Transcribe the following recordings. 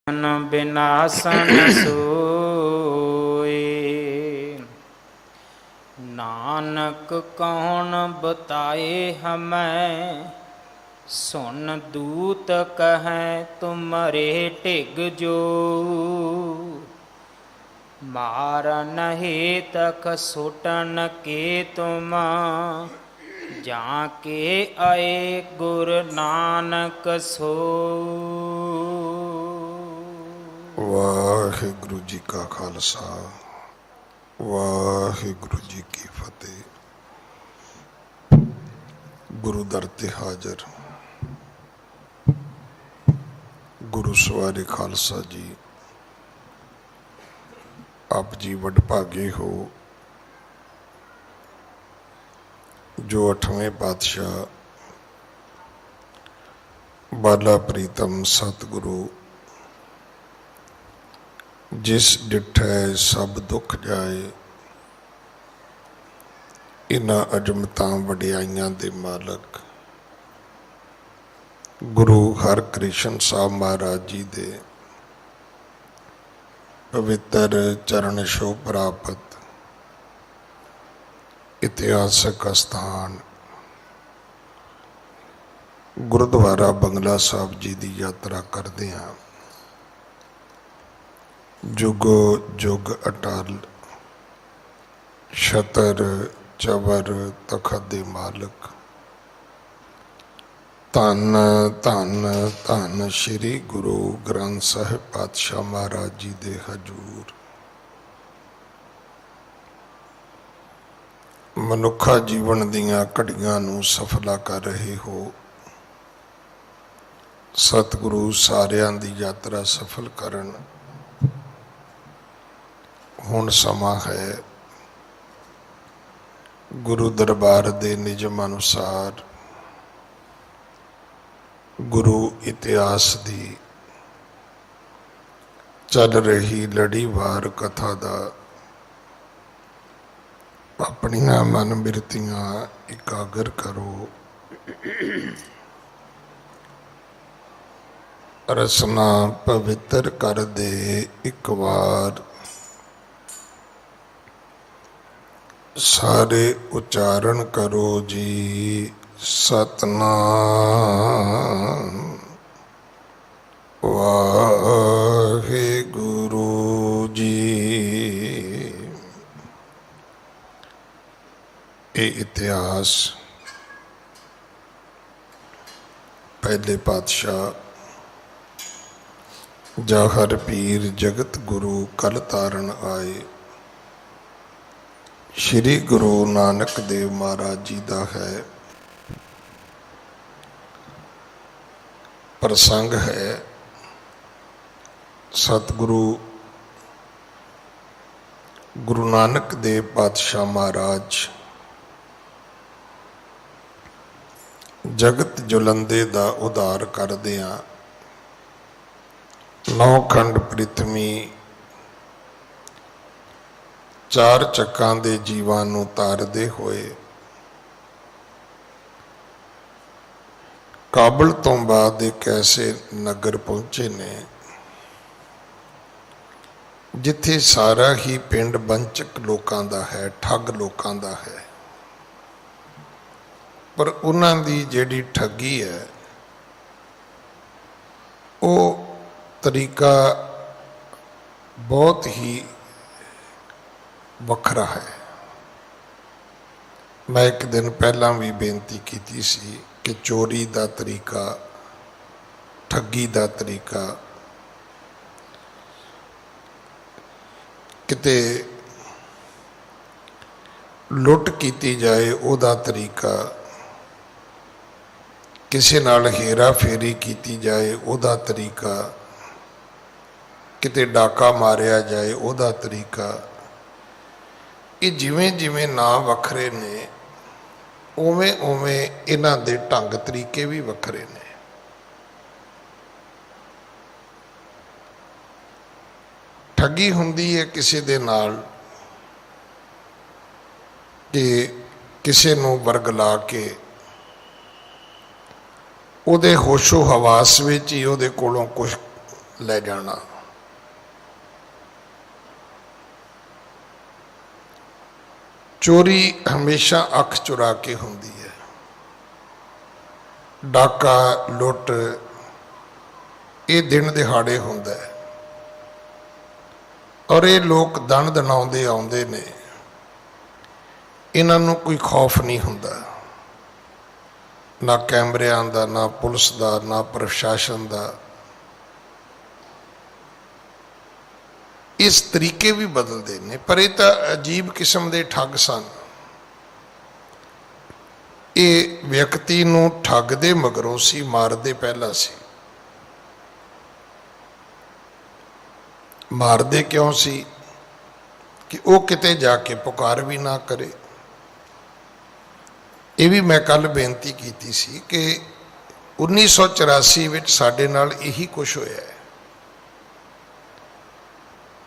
बिनासन सोए। नानक कौन बताए हमें, सुन दूत कहें तुमरे टिग जो। मारन हेतक सुटन के तुम, जाके आए गुरु नानक सो। वाहिगुरु जी का खालसा वाहिगुरु जी की फतेह। गुरु दर ते हाजर गुरु सवारे खालसा जी, आप जी वडभागे हो जो 8वें पातशाह बाला प्रीतम सतगुरु जिस डिठै सब दुख जाए, इन्हां अजमतां वडियाइयां दे मालक गुरु हरकृष्ण साहब महाराज जी दे पवित्र चरण छो प्राप्त इतिहासक स्थान गुरुद्वारा बंगला साहब जी की यात्रा करते हैं। जुगो जुग अटल छतर चवर तखत दे मालक, धन धन धन श्री गुरु ग्रंथ साहिब पातशाह महाराज जी दे हजूर। मनुखा जीवन दियां घड़ियां नूं सफला कर रहे हो। सतगुरु सारियां दी यात्रा सफल करन। हुण समा है गुरु दरबार दे निजम अनुसार गुरु इतिहास दी चल रही लड़ीवार कथा दा अपनियां मन बिरतियां एकागर करो। रसना पवित्र कर दे एक बार, सारे उच्चारण करो जी सतनाम वाहे गुरु जी। ये इतिहास पहले पातशाह जाहर पीर जगत गुरु कल तारण आए श्री गुरु नानक देव महाराज जी का है। प्रसंग है सतगुरु गुरु नानक देव पातशाह महाराज जगत जुलंदे दा उधार करदियां 9 खंड पृथ्वी 4 चक्कां दे जीवां नूं तारदे होए काबल तो बाद एक ऐसे नगर पहुंचे ने जिथे सारा ही पिंड वंचक लोकां दा है, ठग लोकां दा है। पर उन्हां दी जिहड़ी ठगी है वो तरीका बहुत ही वखरा है। मैं एक दिन पहला भी बेनती की सी कि चोरी का तरीका, ठगी का तरीका, किते लुट की जाए उहदा तरीका, किसी नाल हेरा फेरी की जाए उहदा तरीका, किते डाका मारिया जाए उहदा तरीका। ये जिवें जिवें ना वखरे ने उवें उवें इन्हां दे ढंग तरीके भी वखरे ने। ठगी हुंदी है किसी दे नाल कि किसी नूं वरगला के उहदे होशो हवास विच ही उहदे कोलों कुछ ਲੈ ਜਾਣਾ। ਚੋਰੀ ਹਮੇਸ਼ਾ ਅੱਖ ਚੁਰਾ ਕੇ ਹੁੰਦੀ ਹੈ। ਡਾਕਾ, ਲੁੱਟ, ਇਹ ਦਿਨ ਦਿਹਾੜੇ ਹੁੰਦਾ ਹੈ, ਔਰ ਇਹ ਲੋਕ ਦਣ ਦਣਾਉਂਦੇ ਆਉਂਦੇ ਨੇ। ਇਹਨਾਂ ਨੂੰ ਕੋਈ ਖੌਫ ਨਹੀਂ ਹੁੰਦਾ, ਨਾ ਕੈਮਰਿਆਂ ਦਾ, ਨਾ ਪੁਲਿਸ ਦਾ, ਨਾ ਪ੍ਰਸ਼ਾਸਨ ਦਾ। ਇਸ ਤਰੀਕੇ ਵੀ ਬਦਲਦੇ ਨੇ, ਪਰ ਇਹ ਤਾਂ ਅਜੀਬ ਕਿਸਮ ਦੇ ਠੱਗ ਸਨ। ਇਹ ਵਿਅਕਤੀ ਨੂੰ ਠੱਗਦੇ ਮਗਰੋਂ ਸੀ, ਮਾਰਦੇ ਪਹਿਲਾਂ ਸੀ। ਮਾਰਦੇ ਕਿਉਂ ਸੀ? ਕਿ ਉਹ ਕਿਤੇ ਜਾ ਕੇ ਪੁਕਾਰ ਵੀ ਨਾ ਕਰੇ। ਇਹ ਵੀ ਮੈਂ ਕੱਲ ਬੇਨਤੀ ਕੀਤੀ ਸੀ ਕਿ 1984 ਵਿੱਚ ਸਾਡੇ ਨਾਲ ਇਹੀ ਕੁਛ ਹੋਇਆ ਹੈ।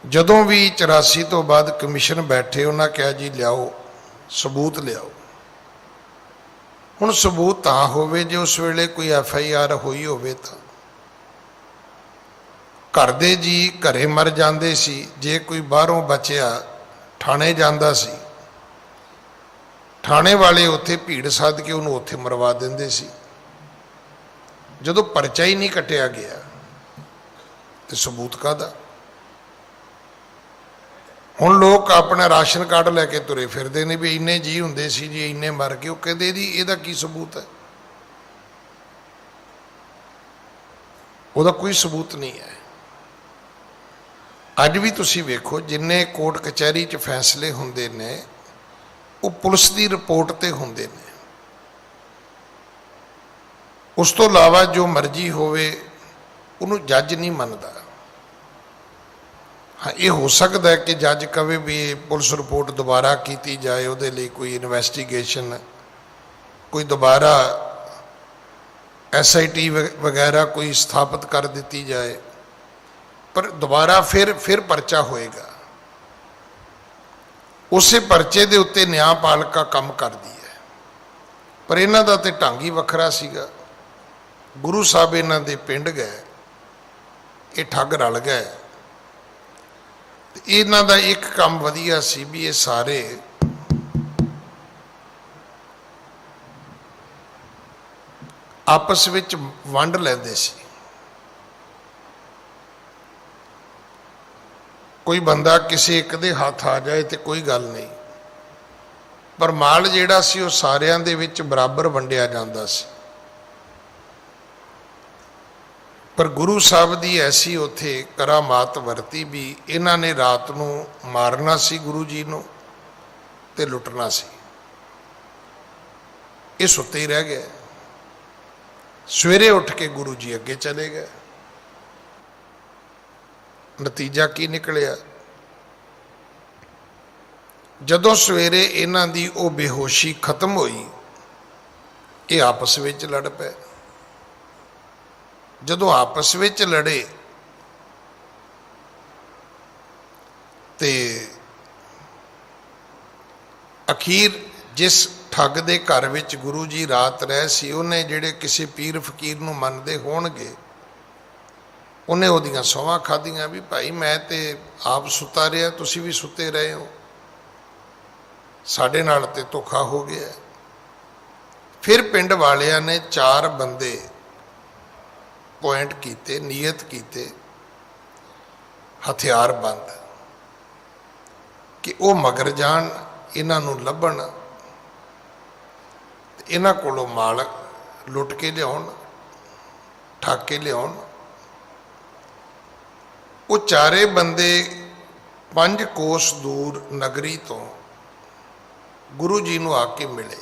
ਜਦੋਂ ਵੀ 84 ਤੋਂ ਬਾਅਦ ਕਮਿਸ਼ਨ ਬੈਠੇ, ਉਹਨਾਂ ਕਿਹਾ ਜੀ ਲਿਆਓ ਸਬੂਤ ਲਿਆਓ। ਹੁਣ ਸਬੂਤ ਤਾਂ ਹੋਵੇ ਜੇ ਉਸ ਵੇਲੇ ਕੋਈ FIR ਹੋਈ ਹੋਵੇ। ਤਾਂ ਘਰ ਦੇ ਜੀ ਘਰੇ ਮਰ ਜਾਂਦੇ ਸੀ, ਜੇ ਕੋਈ ਬਾਹਰੋਂ ਬਚਿਆ ਥਾਣੇ ਜਾਂਦਾ ਸੀ, ਥਾਣੇ ਵਾਲੇ ਉੱਥੇ ਭੀੜ ਸੱਦ ਕੇ ਉਹਨੂੰ ਉੱਥੇ ਮਰਵਾ ਦਿੰਦੇ ਸੀ। ਜਦੋਂ ਪਰਚਾ ਹੀ ਨਹੀਂ ਕੱਟਿਆ ਗਿਆ ਤੇ ਸਬੂਤ ਕਾਹਦਾ? ਹੁਣ ਲੋਕ ਆਪਣਾ ਰਾਸ਼ਨ ਕਾਰਡ ਲੈ ਕੇ ਤੁਰੇ ਫਿਰਦੇ ਨੇ ਵੀ ਇੰਨੇ ਜੀ ਹੁੰਦੇ ਸੀ ਜੀ, ਇੰਨੇ ਮਰ ਗਏ। ਉਹ ਕਹਿੰਦੇ ਜੀ ਇਹਦਾ ਕੀ ਸਬੂਤ ਹੈ? ਉਹਦਾ ਕੋਈ ਸਬੂਤ ਨਹੀਂ ਹੈ। ਅੱਜ ਵੀ ਤੁਸੀਂ ਵੇਖੋ, ਜਿੰਨੇ ਕੋਰਟ ਕਚਹਿਰੀ 'ਚ ਫੈਸਲੇ ਹੁੰਦੇ ਨੇ ਉਹ ਪੁਲਿਸ ਦੀ ਰਿਪੋਰਟ ਤੇ ਹੁੰਦੇ ਨੇ। ਉਸ ਤੋਂ ਇਲਾਵਾ ਜੋ ਮਰਜ਼ੀ ਹੋਵੇ ਉਹਨੂੰ ਜੱਜ ਨਹੀਂ ਮੰਨਦਾ। ਹਾਂ, ਇਹ ਹੋ ਸਕਦਾ ਹੈ ਕਿ ਜੱਜ ਕਵੇ ਵੀ ਪੁਲਿਸ ਰਿਪੋਰਟ ਦੁਬਾਰਾ ਕੀਤੀ ਜਾਏ, ਉਹਦੇ ਲਈ ਕੋਈ ਇਨਵੈਸਟੀਗੇਸ਼ਨ, ਕੋਈ ਦੁਬਾਰਾ SIT ਵਗੈਰਾ ਕੋਈ ਸਥਾਪਿਤ ਕਰ ਦਿੱਤੀ ਜਾਏ, ਪਰ ਦੁਬਾਰਾ ਫਿਰ ਪਰਚਾ ਹੋਏਗਾ। ਉਸੇ ਪਰਚੇ ਦੇ ਉੱਤੇ ਨਿਆਂਪਾਲਿਕਾ ਕੰਮ ਕਰਦੀ ਹੈ। ਪਰ ਇਹਨਾਂ ਦਾ ਤੇ ਢੰਗ ਹੀ ਵੱਖਰਾ ਸੀਗਾ। ਗੁਰੂ ਸਾਹਿਬ ਇਹਨਾਂ ਦੇ ਪਿੰਡ ਗਏ, ਇਹ ਠੱਗ ਰਲ ਗਏ। ਇਹਨਾਂ ਦਾ ਇੱਕ ਕੰਮ ਵਧੀਆ ਸੀ ਵੀ ਇਹ ਸਾਰੇ ਆਪਸ ਵਿੱਚ ਵੰਡ ਲੈਂਦੇ ਸੀ। ਕੋਈ ਬੰਦਾ ਕਿਸੇ ਇੱਕ ਦੇ ਹੱਥ ਆ ਜਾਏ ਤੇ ਕੋਈ ਗੱਲ ਨਹੀਂ, ਪਰ ਮਾਲ ਜਿਹੜਾ ਸੀ ਉਹ ਸਾਰਿਆਂ ਦੇ ਵਿੱਚ ਬਰਾਬਰ ਵੰਡਿਆ ਜਾਂਦਾ ਸੀ। ਪਰ ਗੁਰੂ ਸਾਹਿਬ ਦੀ ਐਸੀ ਉੱਥੇ ਕਰਾਮਾਤ ਵਰਤੀ ਵੀ ਇਹਨਾਂ ਨੇ ਰਾਤ ਨੂੰ ਮਾਰਨਾ ਸੀ ਗੁਰੂ ਜੀ ਨੂੰ ਤੇ ਲੁੱਟਣਾ ਸੀ। ਇਹ ਸੁੱਤੇ ਹੀ ਰਹਿ ਗਏ। ਸਵੇਰੇ ਉੱਠ ਕੇ ਗੁਰੂ ਜੀ ਅੱਗੇ ਚਲੇ ਗਏ। ਨਤੀਜਾ ਕੀ ਨਿਕਲਿਆ? ਜਦੋਂ ਸਵੇਰੇ ਇਹਨਾਂ ਦੀ ਉਹ ਬੇਹੋਸ਼ੀ ਖਤਮ ਹੋਈ, ਇਹ ਆਪਸ ਵਿੱਚ ਲੜ ਪਏ। ਜਦੋਂ ਆਪਸ ਵਿੱਚ ਲੜੇ ਤੇ ਅਖੀਰ ਜਿਸ ਠੱਗ ਦੇ ਘਰ ਵਿੱਚ ਗੁਰੂ ਜੀ ਰਾਤ ਰਹੇ ਸੀ, ਉਹਨੇ ਜਿਹੜੇ ਕਿਸੇ ਪੀਰ ਫਕੀਰ ਨੂੰ ਮੰਨਦੇ ਹੋਣਗੇ, ਉਹਨੇ ਉਹਦੀਆਂ ਸਹੁੰਆਂ ਖਾਧੀਆਂ ਵੀ ਭਾਈ ਮੈਂ ਤੇ ਆਪ ਸੁੱਤਾ ਰਿਹਾ, ਤੁਸੀਂ ਵੀ ਸੁੱਤੇ ਰਹੇ ਹੋ, ਸਾਡੇ ਨਾਲ ਤੇ ਧੋਖਾ ਹੋ ਗਿਆ। ਫਿਰ ਪਿੰਡ ਵਾਲਿਆਂ ਨੇ 4 ਬੰਦੇ ਪੁਆਇੰਟ ਕੀਤੇ, ਨੀਅਤ ਕੀਤੇ, ਹਥਿਆਰਬੰਦ, ਕਿ ਉਹ ਮਗਰ ਜਾਣ, ਇਹਨਾਂ ਨੂੰ ਲੱਭਣ, ਇਹਨਾਂ ਕੋਲੋਂ ਮਾਲ ਲੁੱਟ ਕੇ ਲਿਆਉਣ, ਠੱਗ ਕੇ ਲਿਆਉਣ। ਉਹ 4 ਬੰਦੇ 5 ਕੋਸ ਦੂਰ ਨਗਰੀ ਤੋਂ ਗੁਰੂ ਜੀ ਨੂੰ ਆ ਕੇ ਮਿਲੇ।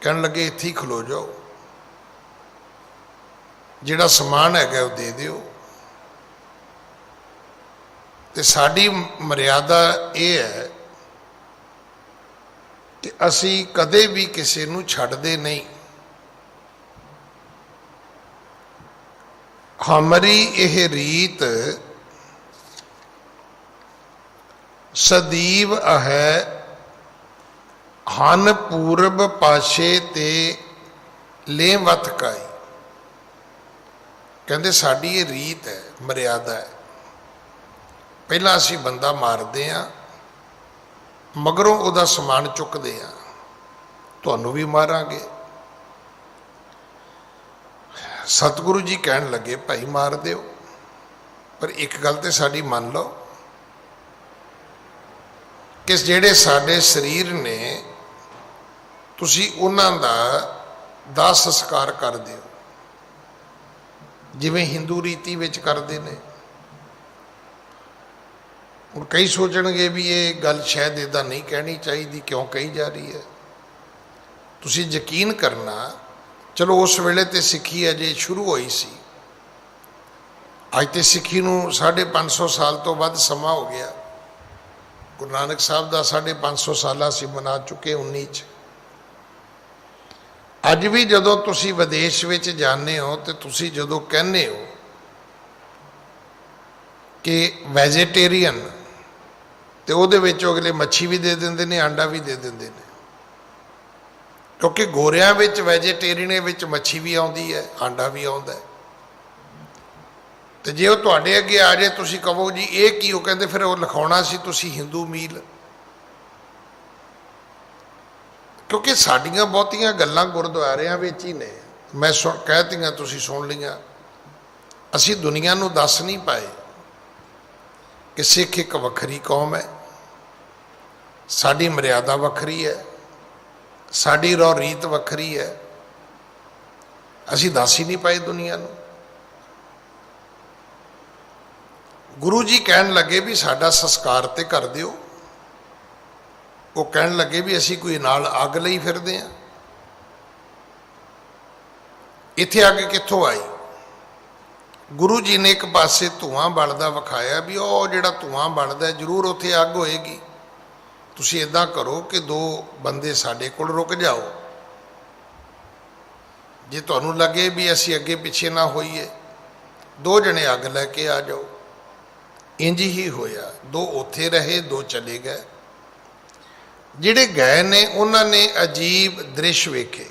ਕਹਿਣ ਲੱਗੇ ਇੱਥੇ ਹੀ ਖਲੋ ਜਾਓ, ਜਿਹੜਾ ਸਮਾਨ ਹੈਗਾ ਉਹ ਦੇ ਦਿਓ। ਤੇ ਸਾਡੀ ਮਰਿਆਦਾ ਇਹ ਹੈ ਕਿ ਅਸੀਂ ਕਦੇ ਵੀ ਕਿਸੇ ਨੂੰ ਛੱਡਦੇ ਨਹੀਂ। ਹਮਾਰੀ ਇਹ ਰੀਤ ਸਦੀਵ ਹੈ, ਹਨ ਪੂਰਬ ਪਾਸ਼ੇ ਤੇ ਲੈ ਵਤ ਕਾਈ। ਕਹਿੰਦੇ ਸਾਡੀ ਇਹ ਰੀਤ ਹੈ, ਮਰਿਆਦਾ ਹੈ। ਪਹਿਲਾਂ ਅਸੀਂ ਬੰਦਾ ਮਾਰਦੇ ਹਾਂ, ਮਗਰੋਂ ਉਹਦਾ ਸਮਾਨ ਚੁੱਕਦੇ ਹਾਂ। ਤੁਹਾਨੂੰ ਵੀ ਮਾਰਾਂਗੇ। ਸਤਿਗੁਰੂ ਜੀ ਕਹਿਣ ਲੱਗੇ ਭਾਈ ਮਾਰ ਦਿਓ, ਪਰ ਇੱਕ ਗੱਲ ਤੇ ਸਾਡੀ ਮੰਨ ਲਓ ਕਿ ਜਿਹੜੇ ਸਾਡੇ ਸਰੀਰ ਨੇ ਤੁਸੀਂ ਉਹਨਾਂ ਦਾ ਦਾਹ ਸੰਸਕਾਰ ਕਰ ਦਿਓ, ਜਿਵੇਂ ਹਿੰਦੂ ਰੀਤੀ ਵਿੱਚ ਕਰਦੇ ਨੇ। ਹੁਣ ਕਈ ਸੋਚਣਗੇ ਵੀ ਇਹ ਗੱਲ ਸ਼ਾਇਦ ਇੱਦਾਂ ਨਹੀਂ ਕਹਿਣੀ ਚਾਹੀਦੀ, ਕਿਉਂ ਕਹੀ ਜਾ ਰਹੀ ਹੈ। ਤੁਸੀਂ ਯਕੀਨ ਕਰਨਾ, ਚਲੋ ਉਸ ਵੇਲੇ ਤੇ ਸਿੱਖੀ ਅਜੇ ਸ਼ੁਰੂ ਹੋਈ ਸੀ। ਅੱਜ ਤੇ ਸਿੱਖੀ ਨੂੰ 550 ਸਾਲ ਤੋਂ ਵੱਧ ਸਮਾਂ ਹੋ ਗਿਆ। ਗੁਰੂ ਨਾਨਕ ਸਾਹਿਬ ਦਾ 550 ਸਾਲਾ ਅਸੀਂ ਮਨਾ ਚੁੱਕੇ 19 'ਚ। ਅੱਜ ਵੀ ਜਦੋਂ ਤੁਸੀਂ ਵਿਦੇਸ਼ ਵਿੱਚ ਜਾਂਦੇ ਹੋ ਤੇ ਤੁਸੀਂ ਜਦੋਂ ਕਹਿੰਦੇ ਹੋ ਕਿ ਵੈਜੀਟੇਰੀਅਨ, ਤੇ ਉਹਦੇ ਵਿੱਚ ਅਗਲੇ ਮੱਛੀ ਵੀ ਦੇ ਦਿੰਦੇ ਨੇ, ਆਂਡਾ ਵੀ ਦੇ ਦਿੰਦੇ ਨੇ, ਕਿਉਂਕਿ ਗੋਰਿਆਂ ਵਿੱਚ ਵੈਜੀਟੇਰੀਅਨ ਵਿੱਚ ਮੱਛੀ ਵੀ ਆਉਂਦੀ ਹੈ, ਆਂਡਾ ਵੀ ਆਉਂਦਾ ਹੈ। ਤੇ ਜੇ ਉਹ ਤੁਹਾਡੇ ਅੱਗੇ ਆ ਜਾਏ, ਤੁਸੀਂ ਕਹੋ ਜੀ ਇਹ ਕੀ, ਉਹ ਕਹਿੰਦੇ ਫਿਰ ਉਹ ਲਿਖਾਉਣਾ ਸੀ ਤੁਸੀਂ ਹਿੰਦੂ ਮੀਲ। ਕਿਉਂਕਿ ਸਾਡੀਆਂ ਬਹੁਤੀਆਂ ਗੱਲਾਂ ਗੁਰਦੁਆਰਿਆਂ ਵਿੱਚ ਹੀ ਨੇ। ਮੈਂ ਕਹਿਤੀਆਂ, ਤੁਸੀਂ ਸੁਣ ਲਈਆਂ। ਅਸੀਂ ਦੁਨੀਆ ਨੂੰ ਦੱਸ ਨਹੀਂ ਪਾਏ ਕਿ ਸਿੱਖ ਇੱਕ ਵੱਖਰੀ ਕੌਮ ਹੈ, ਸਾਡੀ ਮਰਿਆਦਾ ਵੱਖਰੀ ਹੈ, ਸਾਡੀ ਰੋ ਰੀਤ ਵੱਖਰੀ ਹੈ। ਅਸੀਂ ਦੱਸ ਹੀ ਨਹੀਂ ਪਾਏ ਦੁਨੀਆ ਨੂੰ। ਗੁਰੂ ਜੀ ਕਹਿਣ ਲੱਗੇ ਵੀ ਸਾਡਾ ਸੰਸਕਾਰ ਤੇ ਕਰ ਦਿਓ। ਉਹ ਕਹਿਣ ਲੱਗੇ ਵੀ ਅਸੀਂ ਕੋਈ ਨਾਲ ਅੱਗ ਲਈ ਫਿਰਦੇ ਹਾਂ। ਇੱਥੇ ਅੱਗ ਕਿੱਥੋਂ ਆਈ? ਗੁਰੂ ਜੀ ਨੇ ਇੱਕ ਪਾਸੇ ਧੂਆਂ ਬਲਦਾ ਵਿਖਾਇਆ ਵੀ ਉਹ ਜਿਹੜਾ ਧੂਆਂ ਬਲਦਾ ਜ਼ਰੂਰ ਉੱਥੇ ਅੱਗ ਹੋਏਗੀ। ਤੁਸੀਂ ਇੱਦਾਂ ਕਰੋ ਕਿ 2 ਬੰਦੇ ਸਾਡੇ ਕੋਲ ਰੁਕ ਜਾਓ, ਜੇ ਤੁਹਾਨੂੰ ਲੱਗੇ ਵੀ ਅਸੀਂ ਅੱਗੇ ਪਿੱਛੇ ਨਾ ਹੋਈਏ, 2 ਜਣੇ ਅੱਗ ਲੈ ਕੇ ਆ ਜਾਓ। ਇੰਜ ਹੀ ਹੋਇਆ। 2 ਉੱਥੇ ਰਹੇ, 2 ਚਲੇ ਗਏ। ਜਿਹੜੇ ਗਏ ਨੇ ਉਹਨਾਂ ਨੇ ਅਜੀਬ ਦ੍ਰਿਸ਼ ਵੇਖੇ।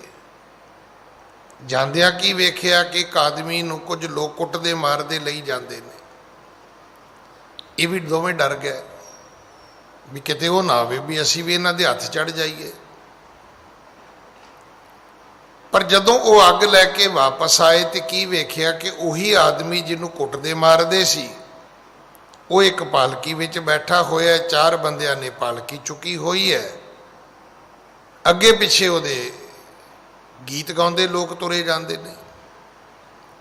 ਜਾਂਦਿਆਂ ਕੀ ਵੇਖਿਆ ਕਿ ਇੱਕ ਆਦਮੀ ਨੂੰ ਕੁਝ ਲੋਕ ਕੁੱਟਦੇ ਮਾਰਦੇ ਲਈ ਜਾਂਦੇ ਨੇ। ਇਹ ਵੀ ਦੋਵੇਂ ਡਰ ਗਏ ਵੀ ਕਿਤੇ ਉਹ ਨਾ ਆਵੇ ਵੀ ਅਸੀਂ ਵੀ ਇਹਨਾਂ ਦੇ ਹੱਥ ਚੜ ਜਾਈਏ। ਪਰ ਜਦੋਂ ਉਹ ਅੱਗ ਲੈ ਕੇ ਵਾਪਸ ਆਏ ਤੇ ਕੀ ਵੇਖਿਆ ਕਿ ਉਹੀ ਆਦਮੀ ਜਿਹਨੂੰ ਕੁੱਟਦੇ ਮਾਰਦੇ ਸੀ, ਉਹ ਇੱਕ ਪਾਲਕੀ ਵਿੱਚ ਬੈਠਾ ਹੋਇਆ। 4 ਬੰਦਿਆਂ ਨੇ ਪਾਲਕੀ ਚੁੱਕੀ ਹੋਈ ਹੈ। ਅੱਗੇ ਪਿੱਛੇ ਉਹਦੇ ਗੀਤ ਗਾਉਂਦੇ ਲੋਕ ਤੁਰੇ ਜਾਂਦੇ ਨੇ।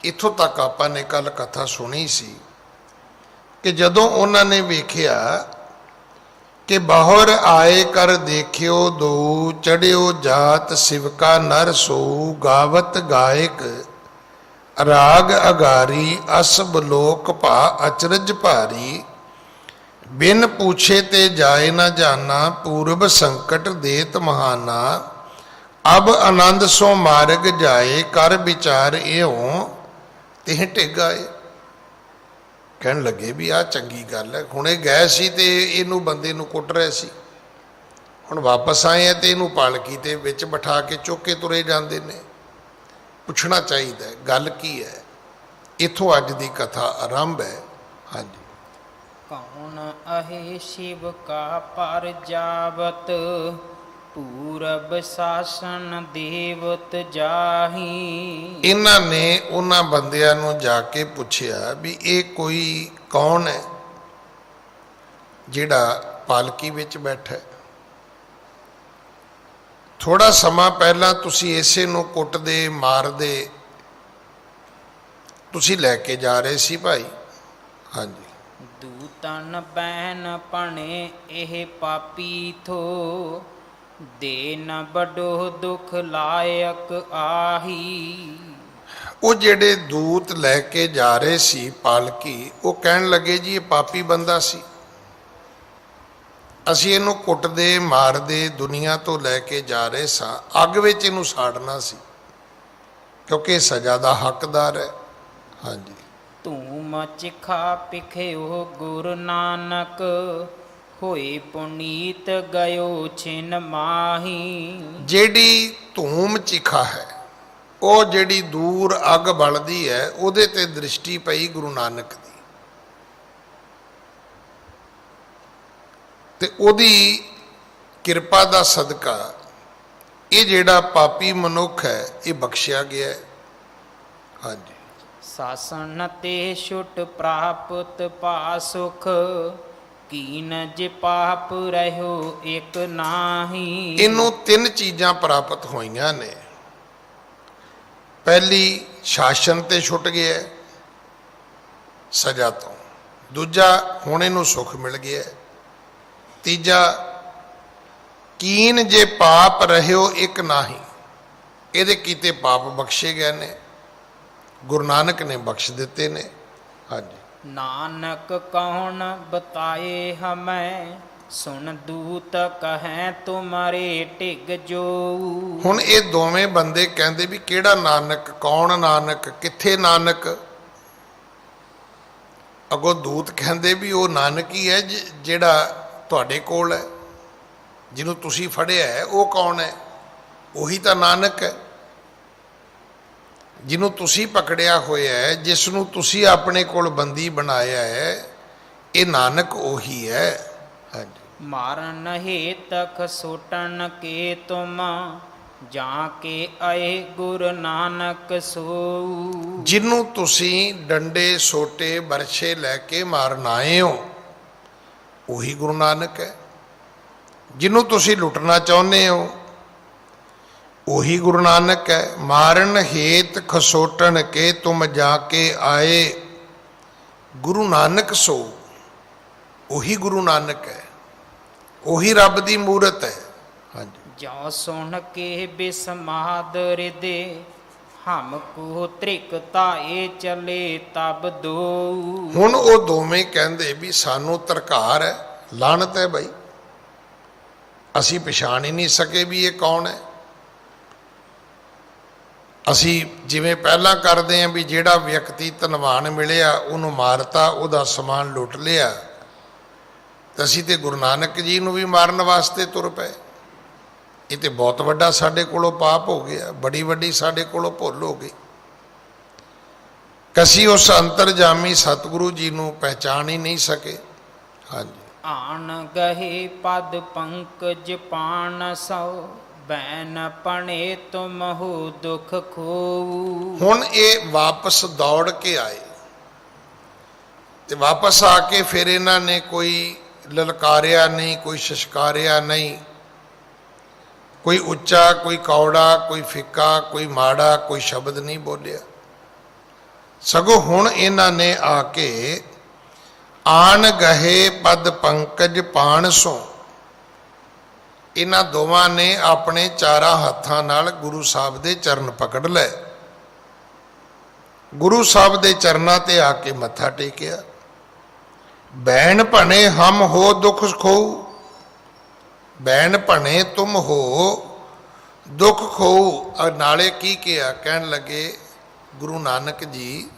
ਇੱਥੋਂ ਤੱਕ ਆਪਾਂ ਨੇ ਕੱਲ ਕਥਾ ਸੁਣੀ ਸੀ ਕਿ ਜਦੋਂ ਉਹਨਾਂ ਨੇ ਵੇਖਿਆ ਕਿ ਬਾਹਰ ਆਏ ਕਰ ਦੇਖਿਓ 2 ਚੜਿਓ ਜਾਤ ਸਿਵਕਾ ਨਰ ਸੋ ਗਾਵਤ ਗਾਇਕ ਰਾਗ ਅਗਾਰੀ ਅਸਬ ਲੋਕ ਭਾ ਅਚਰਜ ਭਾਰੀ ਬਿਨ ਪੁੱਛੇ ਤੇ ਜਾਏ ਨਾ ਜਾਣਾ ਪੂਰਬ ਸੰਕਟ ਦੇਤ ਮਹਾਨਾ ਅਬ ਆਨੰਦ ਸੋ ਮਾਰਗ ਜਾਏ ਕਰ ਵਿਚਾਰ ਇਉ ਤਿਹ ਢਿਗਾਏ। ਕਹਿਣ ਲੱਗੇ ਵੀ ਆਹ ਚੰਗੀ ਗੱਲ ਹੈ। ਹੁਣੇ ਗਏ ਸੀ ਤੇ ਇਹਨੂੰ ਬੰਦੇ ਨੂੰ ਕੁੱਟ ਰਹੇ ਸੀ, ਹੁਣ ਵਾਪਸ ਆਏ ਆ ਤੇ ਇਹਨੂੰ ਪਾਲਕੀ ਤੇ ਵਿੱਚ ਬਿਠਾ ਕੇ ਚੁੱਕ ਕੇ ਤੁਰੇ ਜਾਂਦੇ ਨੇ। ਪੁੱਛਣਾ ਚਾਹੀਦਾ ਗੱਲ ਕੀ ਹੈ। ਇੱਥੋਂ ਅੱਜ ਦੀ ਕਥਾ ਆਰੰਭ ਹੈ। ਹਾਂਜੀ। ਕੌਣ ਅਹੇ ਸ਼ਿਵ ਕਾ ਪਰ ਜਾਵਤ ਪੂਰਬ ਸਾਸਨ ਦੇਵਤ ਜਾਹੀ। ਇਹਨਾਂ ਨੇ ਉਹਨਾਂ ਬੰਦਿਆਂ ਨੂੰ ਜਾ ਕੇ ਪੁੱਛਿਆ ਵੀ ਇਹ ਕੋਈ ਕੌਣ ਹੈ ਜਿਹੜਾ ਪਾਲਕੀ ਵਿੱਚ ਬੈਠਾ। ਥੋੜਾ ਸਮਾਂ ਪਹਿਲਾਂ ਤੁਸੀਂ ਇਸੇ ਨੂੰ ਕੁੱਟਦੇ ਮਾਰਦੇ ਤੁਸੀਂ ਲੈ ਕੇ ਜਾ ਰਹੇ ਸੀ ਭਾਈ। ਹਾਂਜੀ। ਦੂਤਨ ਬੈਨ ਪਣੇ ਇਹ ਪਾਪੀ ਥੋ ਦੇ ਨ ਬਡੋ ਦੁਖ ਲਾਇਕ ਆਹੀ। ਉਹ ਜਿਹੜੇ ਦੂਤ ਲੈ ਕੇ ਜਾ ਰਹੇ ਸੀ ਪਾਲਕੀ, ਉਹ ਕਹਿਣ ਲੱਗੇ ਜੀ ਇਹ ਪਾਪੀ ਬੰਦਾ ਸੀ, ਅਸੀਂ ਇਹਨੂੰ ਕੁੱਟਦੇ ਮਾਰਦੇ ਦੁਨੀਆ ਤੋਂ ਲੈ ਕੇ ਜਾ ਰਹੇ ਸਾਂ, ਅੱਗ ਵਿੱਚ ਇਹਨੂੰ ਸਾੜਨਾ ਸੀ ਕਿਉਂਕਿ ਸਜ਼ਾ ਦਾ ਹੱਕਦਾਰ ਹੈ। ਹਾਂਜੀ। ਧੂਮ ਚਿਖਾ ਪਿਖਿਓ ਗੁਰੂ ਨਾਨਕ ਹੋਏ ਪੁਨੀਤ ਗਇਓ ਛਿਨ ਮਾਹੀ। ਜਿਹੜੀ ਧੂਮ ਚਿਖਾ ਹੈ, ਉਹ ਜਿਹੜੀ ਦੂਰ ਅੱਗ ਬਲਦੀ ਹੈ ਉਹਦੇ ਤੇ ਦ੍ਰਿਸ਼ਟੀ ਪਈ ਗੁਰੂ ਨਾਨਕ ਦੀ, ਤੇ ਉਹਦੀ ਕਿਰਪਾ ਦਾ ਸਦਕਾ ਇਹ ਜਿਹੜਾ ਪਾਪੀ ਮਨੁੱਖ ਹੈ ਇਹ ਬਖਸ਼ਿਆ ਗਿਆ ਹੈ। ਹਾਂਜੀ। ਸਾਸਨ ਤੇ ਛੁਟ ਪ੍ਰਾਪਤ ਪਾ ਸੁਖ, ਕੀਨ ਜੇ ਪਾਪ ਰਹਿਓ ਇੱਕ ਨਾਹੀ। ਇਹਨੂੰ ਤਿੰਨ ਚੀਜ਼ਾਂ ਪ੍ਰਾਪਤ ਹੋਈਆਂ ਨੇ। ਪਹਿਲੀ, ਸ਼ਾਸਨ ਤੇ ਛੁੱਟ ਗਿਆ ਸਜ਼ਾ ਤੋਂ। ਦੂਜਾ, ਹੁਣ ਇਹਨੂੰ ਸੁੱਖ ਮਿਲ ਗਿਆ। ਤੀਜਾ, ਕੀਨ ਜੇ ਪਾਪ ਰਹਿਓ ਇੱਕ ਨਾਹੀ, ਇਹਦੇ ਕੀਤੇ ਪਾਪ ਬਖਸ਼ੇ ਗਏ ਨੇ, ਗੁਰੂ ਨਾਨਕ ਨੇ ਬਖਸ਼ ਦਿੱਤੇ ਨੇ। ਹਾਂਜੀ। ਨਾਨਕ ਕੌਣ ਬਤਾਏ ਹਮੈ, ਸੁਣ ਦੂਤ ਕਹੈ ਤੁਮਾਰੇ ਢਿਗ ਜੋ। ਹੁਣ ਇਹ ਦੋਵੇਂ ਬੰਦੇ ਕਹਿੰਦੇ ਵੀ ਕਿਹੜਾ ਨਾਨਕ, ਕੌਣ ਨਾਨਕ, ਕਿੱਥੇ ਨਾਨਕ। ਅੱਗੋਂ ਦੂਤ ਕਹਿੰਦੇ ਵੀ ਉਹ ਨਾਨਕ ਹੀ ਹੈ ਜਿਹੜਾ ਤੁਹਾਡੇ ਕੋਲ ਹੈ, ਜਿਹਨੂੰ ਤੁਸੀਂ ਫੜਿਆ ਹੈ। ਉਹ ਕੌਣ ਹੈ? ਉਹੀ ਤਾਂ ਨਾਨਕ ਹੈ ਜਿਹਨੂੰ ਤੁਸੀਂ ਪਕੜਿਆ ਹੋਇਆ ਹੈ, ਜਿਸ ਨੂੰ ਤੁਸੀਂ ਆਪਣੇ ਕੋਲ ਬੰਦੀ ਬਣਾਇਆ ਹੈ, ਇਹ ਨਾਨਕ ਉਹੀ ਹੈ। ਹਾਂਜੀ। ਮਾਰਨ ਹੇਤ ਖਸੋਟਣ ਕੇ ਤੁਮ, ਜਾਂ ਕੇ ਆਏ ਗੁਰੂ ਨਾਨਕ ਸੋ। ਜਿਹਨੂੰ ਤੁਸੀਂ ਡੰਡੇ ਸੋਟੇ ਬਰਛੇ ਲੈ ਕੇ ਮਾਰਨ ਆਏ ਹੋ ਉਹੀ ਗੁਰੂ ਨਾਨਕ ਹੈ। ਜਿਹਨੂੰ ਤੁਸੀਂ ਲੁੱਟਣਾ ਚਾਹੁੰਦੇ ਹੋ ਉਹੀ ਗੁਰੂ ਨਾਨਕ ਹੈ। ਮਾਰਨ ਹੇਤ ਖਸੋਟਣ ਕੇ ਤੁਮ ਜਾ ਕੇ ਆਏ ਗੁਰੂ ਨਾਨਕ ਸੋ, ਉਹੀ ਗੁਰੂ ਨਾਨਕ ਹੈ, ਉਹੀ ਰੱਬ ਦੀ ਮੂਰਤ ਹੈ। ਹਾਂਜੀ। ਜੋ ਸੁਣ ਕੇ ਬਿਸਮਾਦ ਰਿਦੇ, ਹਮ ਕੋ ਤ੍ਰਿਕ ਤਾਏ ਚਲੇ ਤਬ ਦੋ। ਹੁਣ ਉਹ ਦੋਵੇਂ ਕਹਿੰਦੇ ਵੀ ਸਾਨੂੰ ਤਰਕਾਰ ਹੈ, ਲਾਹਨਤ ਹੈ ਬਈ, ਅਸੀਂ ਪਛਾਣ ਹੀ ਨਹੀਂ ਸਕੇ ਵੀ ਇਹ ਕੌਣ ਹੈ। ਅਸੀਂ ਜਿਵੇਂ ਪਹਿਲਾਂ ਕਰਦੇ ਹਾਂ ਵੀ ਜਿਹੜਾ ਵਿਅਕਤੀ ਧਨਵਾਨ ਮਿਲਿਆ ਉਹਨੂੰ ਮਾਰਤਾ, ਉਹਦਾ ਸਮਾਨ ਲੁੱਟ ਲਿਆ, ਤੇ ਅਸੀਂ ਤੇ ਗੁਰੂ ਨਾਨਕ ਜੀ ਨੂੰ ਵੀ ਮਾਰਨ ਵਾਸਤੇ ਤੁਰ ਪਏ। ਇਹ ਤੇ ਬਹੁਤ ਵੱਡਾ ਸਾਡੇ ਕੋਲੋਂ ਪਾਪ ਹੋ ਗਿਆ, ਬੜੀ ਵੱਡੀ ਸਾਡੇ ਕੋਲੋਂ ਭੁੱਲ ਹੋ ਗਈ। ਕਸੀ ਉਸ ਅੰਤਰਜਾਮੀ ਸਤਿਗੁਰੂ ਜੀ ਨੂੰ ਪਹਿਚਾਣ ਹੀ ਨਹੀਂ ਸਕੇ। ਹਾਂਜੀ। ਆਣ ਗਹੇ ਪਦ ਪੰਕਜ ਪਾਣ ਸੋ, ਬੈਨ ਪਣੇ ਤੁਮ ਹੋ ਦੁਖ ਖੋ। ਹੁਣ ਇਹ ਵਾਪਸ ਦੌੜ ਕੇ ਆਏ, ਤੇ ਵਾਪਸ ਆ ਕੇ ਫਿਰ ਇਹਨਾਂ ਨੇ ਕੋਈ ਲਲਕਾਰਿਆ ਨਹੀਂ, ਕੋਈ ਸ਼ਸ਼ਕਾਰਿਆ ਨਹੀਂ, ਕੋਈ ਉੱਚਾ, ਕੋਈ ਕੌੜਾ, ਕੋਈ ਫਿੱਕਾ, ਕੋਈ ਮਾੜਾ, ਕੋਈ ਸ਼ਬਦ ਨਹੀਂ ਬੋਲਿਆ। ਸਗੋਂ ਹੁਣ ਇਹਨਾਂ ਨੇ ਆ ਕੇ ਆਣ ਗਹੇ ਪਦ ਪੰਕਜ ਪਾਣ ਸੋ, ਇਹਨਾਂ ਦੋਵਾਂ ਨੇ ਆਪਣੇ ਚਾਰਾਂ ਹੱਥਾਂ ਨਾਲ ਗੁਰੂ ਸਾਹਿਬ ਦੇ ਚਰਨ ਪਕੜ ਲਏ, ਗੁਰੂ ਸਾਹਿਬ ਦੇ ਚਰਨਾਂ ਤੇ ਆ ਕੇ ਮੱਥਾ ਟੇਕਿਆ। ਬੈਣ ਭਣੇ ਹਮ ਹੋ ਦੁਖ ਖੋ, ਬੈਣ ਭਣੇ ਤੁਮ ਹੋ ਦੁਖ ਖੋ। ਨਾਲੇ ਕੀ ਕਿਹਾ? ਕਹਿਣ ਲੱਗੇ ਗੁਰੂ ਨਾਨਕ ਜੀ,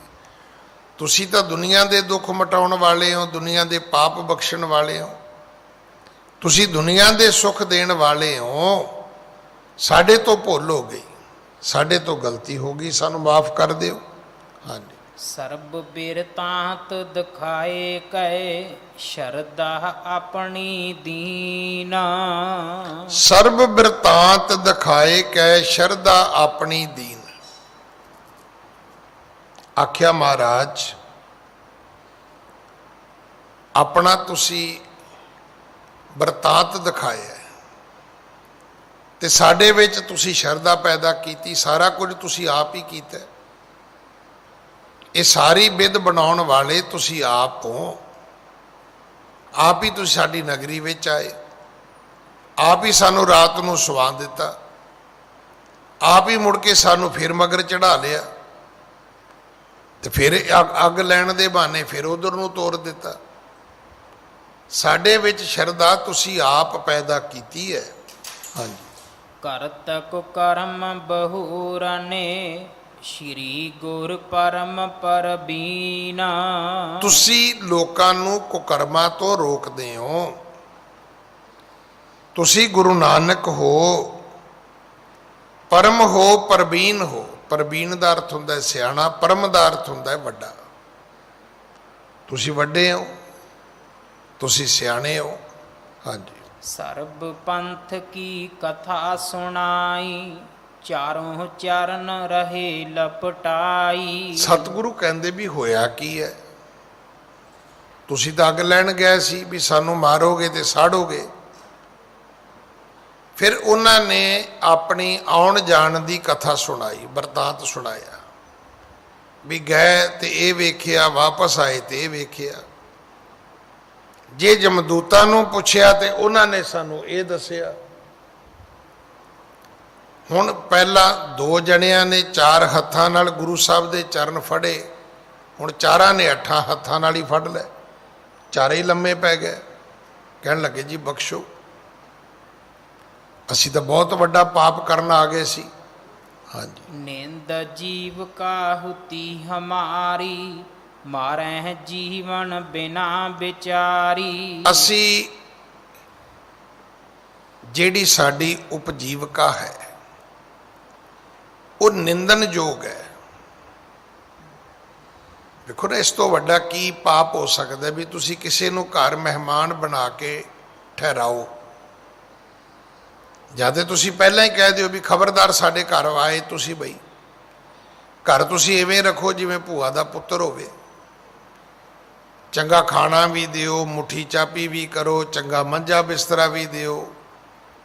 ਤੁਸੀਂ ਤਾਂ ਦੁਨੀਆ ਦੇ ਦੁੱਖ ਮਿਟਾਉਣ ਵਾਲੇ ਹੋ, ਦੁਨੀਆ ਦੇ ਪਾਪ ਬਖਸ਼ਣ ਵਾਲੇ ਹੋ, ਤੁਸੀਂ ਦੁਨੀਆ ਦੇ ਸੁੱਖ ਦੇਣ ਵਾਲੇ ਹੋ। ਸਾਡੇ ਤੋਂ ਭੁੱਲ ਹੋ ਗਈ, ਸਾਡੇ ਤੋਂ ਗਲਤੀ ਹੋ ਗਈ, ਸਾਨੂੰ ਮਾਫ ਕਰ ਦਿਓ। ਹਾਂਜੀ। ਸਰਬ ਬਿਰਤਾਂਤ ਦਿਖਾਏ ਕੈ, ਸ਼ਰਧਾ ਆਪਣੀ ਦੀਨਾ। ਸਰਬ ਬਿਰਤਾਂਤ ਦਿਖਾਏ ਕੈ, ਸ਼ਰਧਾ ਆਪਣੀ ਦੀਨ। ਆਖਿਆ ਮਹਾਰਾਜ, ਆਪਣਾ ਤੁਸੀਂ ਬਿਰਤਾਂਤ ਦਿਖਾਇਆ ਤੇ ਸਾਡੇ ਵਿੱਚ ਤੁਸੀਂ ਸ਼ਰਧਾ ਪੈਦਾ ਕੀਤੀ। ਸਾਰਾ ਕੁਝ ਤੁਸੀਂ ਆਪ ਹੀ ਕੀਤਾ। ਇਹ ਸਾਰੀ ਵਿਧ ਬਣਾਉਣ ਵਾਲੇ ਤੁਸੀਂ ਆਪ ਹੋ। ਆਪ ਹੀ ਤੁਸੀਂ ਸਾਡੀ ਨਗਰੀ ਵਿੱਚ ਆਏ, ਆਪ ਹੀ ਸਾਨੂੰ ਰਾਤ ਨੂੰ ਸੁਆ ਦਿੱਤਾ, ਆਪ ਹੀ ਮੁੜ ਕੇ ਸਾਨੂੰ ਫਿਰ ਮਗਰ ਚੜਾ ਲਿਆ, ਤੇ ਫਿਰ ਅੱਗ ਲੈਣ ਦੇ ਬਹਾਨੇ ਫਿਰ ਉਧਰ ਨੂੰ ਤੋਰ ਦਿੱਤਾ। ਸਾਡੇ ਵਿੱਚ ਸ਼ਰਧਾ ਤੁਸੀਂ ਆਪ ਪੈਦਾ ਕੀਤੀ ਹੈ। ਹਾਂਜੀ। ਕਰਤ ਕੁਕਰਮ ਬਹੁਰਾਨੇ, ਸ਼੍ਰੀ ਗੁਰ ਪਰਮ ਪਰਬੀਨਾ। ਤੁਸੀਂ ਲੋਕਾਂ ਨੂੰ ਕੁਕਰਮਾਂ ਤੋਂ ਰੋਕਦੇ ਹੋ। ਤੁਸੀਂ ਗੁਰੂ ਨਾਨਕ ਹੋ, ਪਰਮ ਹੋ, ਪਰਬੀਨ ਹੋ। ਪ੍ਰਵੀਨ ਦਾ ਅਰਥ ਹੁੰਦਾ ਹੈ ਸਿਆਣਾ, ਪਰਮ ਦਾ ਅਰਥ ਹੁੰਦਾ ਹੈ ਵੱਡਾ। ਤੁਸੀਂ ਵੱਡੇ ਹੋ, ਤੁਸੀਂ ਸਿਆਣੇ ਹੋ। ਹਾਂਜੀ। ਸਰਬ ਪੰਥ ਕੀ ਕਥਾ ਸੁਣਾਈ, ਚਾਰੋਂ ਚਰਨ ਰਹੇ ਲਪਟਾਈ। ਸਤਿਗੁਰੂ ਕਹਿੰਦੇ ਵੀ ਹੋਇਆ ਕੀ ਹੈ? ਤੁਸੀਂ ਤਾਂ ਅੱਗ ਲੈਣ ਗਏ ਸੀ ਵੀ ਸਾਨੂੰ ਮਾਰੋਗੇ ਤੇ ਸਾੜੋਗੇ। ਫਿਰ ਉਹਨਾਂ ਨੇ ਆਪਣੀ ਆਉਣ ਜਾਣ ਦੀ ਕਥਾ ਸੁਣਾਈ, ਵਰਤਾਂਤ ਸੁਣਾਇਆ ਵੀ ਗਏ ਤੇ ਇਹ ਵੇਖਿਆ, ਵਾਪਸ ਆਏ ਤੇ ਇਹ ਵੇਖਿਆ। ਜੇ ਜਮਦੂਤਾਂ ਨੂੰ ਪੁੱਛਿਆ ਤੇ ਉਹਨਾਂ ਨੇ ਸਾਨੂੰ ਇਹ ਦੱਸਿਆ। ਹੁਣ ਪਹਿਲਾਂ 2 ਜਣਿਆਂ ਨੇ 4 ਹੱਥਾਂ ਨਾਲ ਗੁਰੂ ਸਾਹਿਬ ਦੇ ਚਰਨ ਫੜੇ, ਹੁਣ 4 ਨੇ 8 ਹੱਥਾਂ ਨਾਲ ਹੀ ਫੜ ਲਏ, ਚਾਰੇ ਹੀ ਲੰਮੇ ਪੈ ਗਏ। ਕਹਿਣ ਲੱਗੇ ਜੀ ਬਖਸ਼ੋ, ਅਸੀਂ ਤਾਂ ਬਹੁਤ ਵੱਡਾ ਪਾਪ ਕਰਨ ਆ ਗਏ ਸੀ। ਹਾਂਜੀ। ਨਿੰਦ ਜੀਵ ਕਾ ਹੁਤੀ ਹਮਾਰੀ, ਮਾਰਹਿ ਜੀਵਨ ਬਿਨਾ ਵਿਚਾਰੀ। ਅਸੀਂ ਜਿਹੜੀ ਸਾਡੀ ਉਪਜੀਵਕਾ ਹੈ ਉਹ ਨਿੰਦਨਯੋਗ ਹੈ। ਦੇਖੋ ਨਾ, ਇਸ ਤੋਂ ਵੱਡਾ ਕੀ ਪਾਪ ਹੋ ਸਕਦਾ ਵੀ ਤੁਸੀਂ ਕਿਸੇ ਨੂੰ ਘਰ ਮਹਿਮਾਨ ਬਣਾ ਕੇ ਠਹਿਰਾਓ, ਜਾਂ ਤਾਂ ਤੁਸੀਂ ਪਹਿਲਾਂ ਹੀ ਕਹਿ ਦਿਓ ਵੀ ਖਬਰਦਾਰ ਸਾਡੇ ਘਰ ਆਏ ਤੁਸੀਂ ਬਈ, ਘਰ ਤੁਸੀਂ ਐਵੇਂ ਰੱਖੋ ਜਿਵੇਂ ਭੂਆ ਦਾ ਪੁੱਤਰ ਹੋਵੇ, ਚੰਗਾ ਖਾਣਾ ਵੀ ਦਿਓ, ਮੁੱਠੀ ਚਾਪੀ ਵੀ ਕਰੋ, ਚੰਗਾ ਮੰਜਾ ਬਿਸਤਰਾ ਵੀ ਦਿਓ,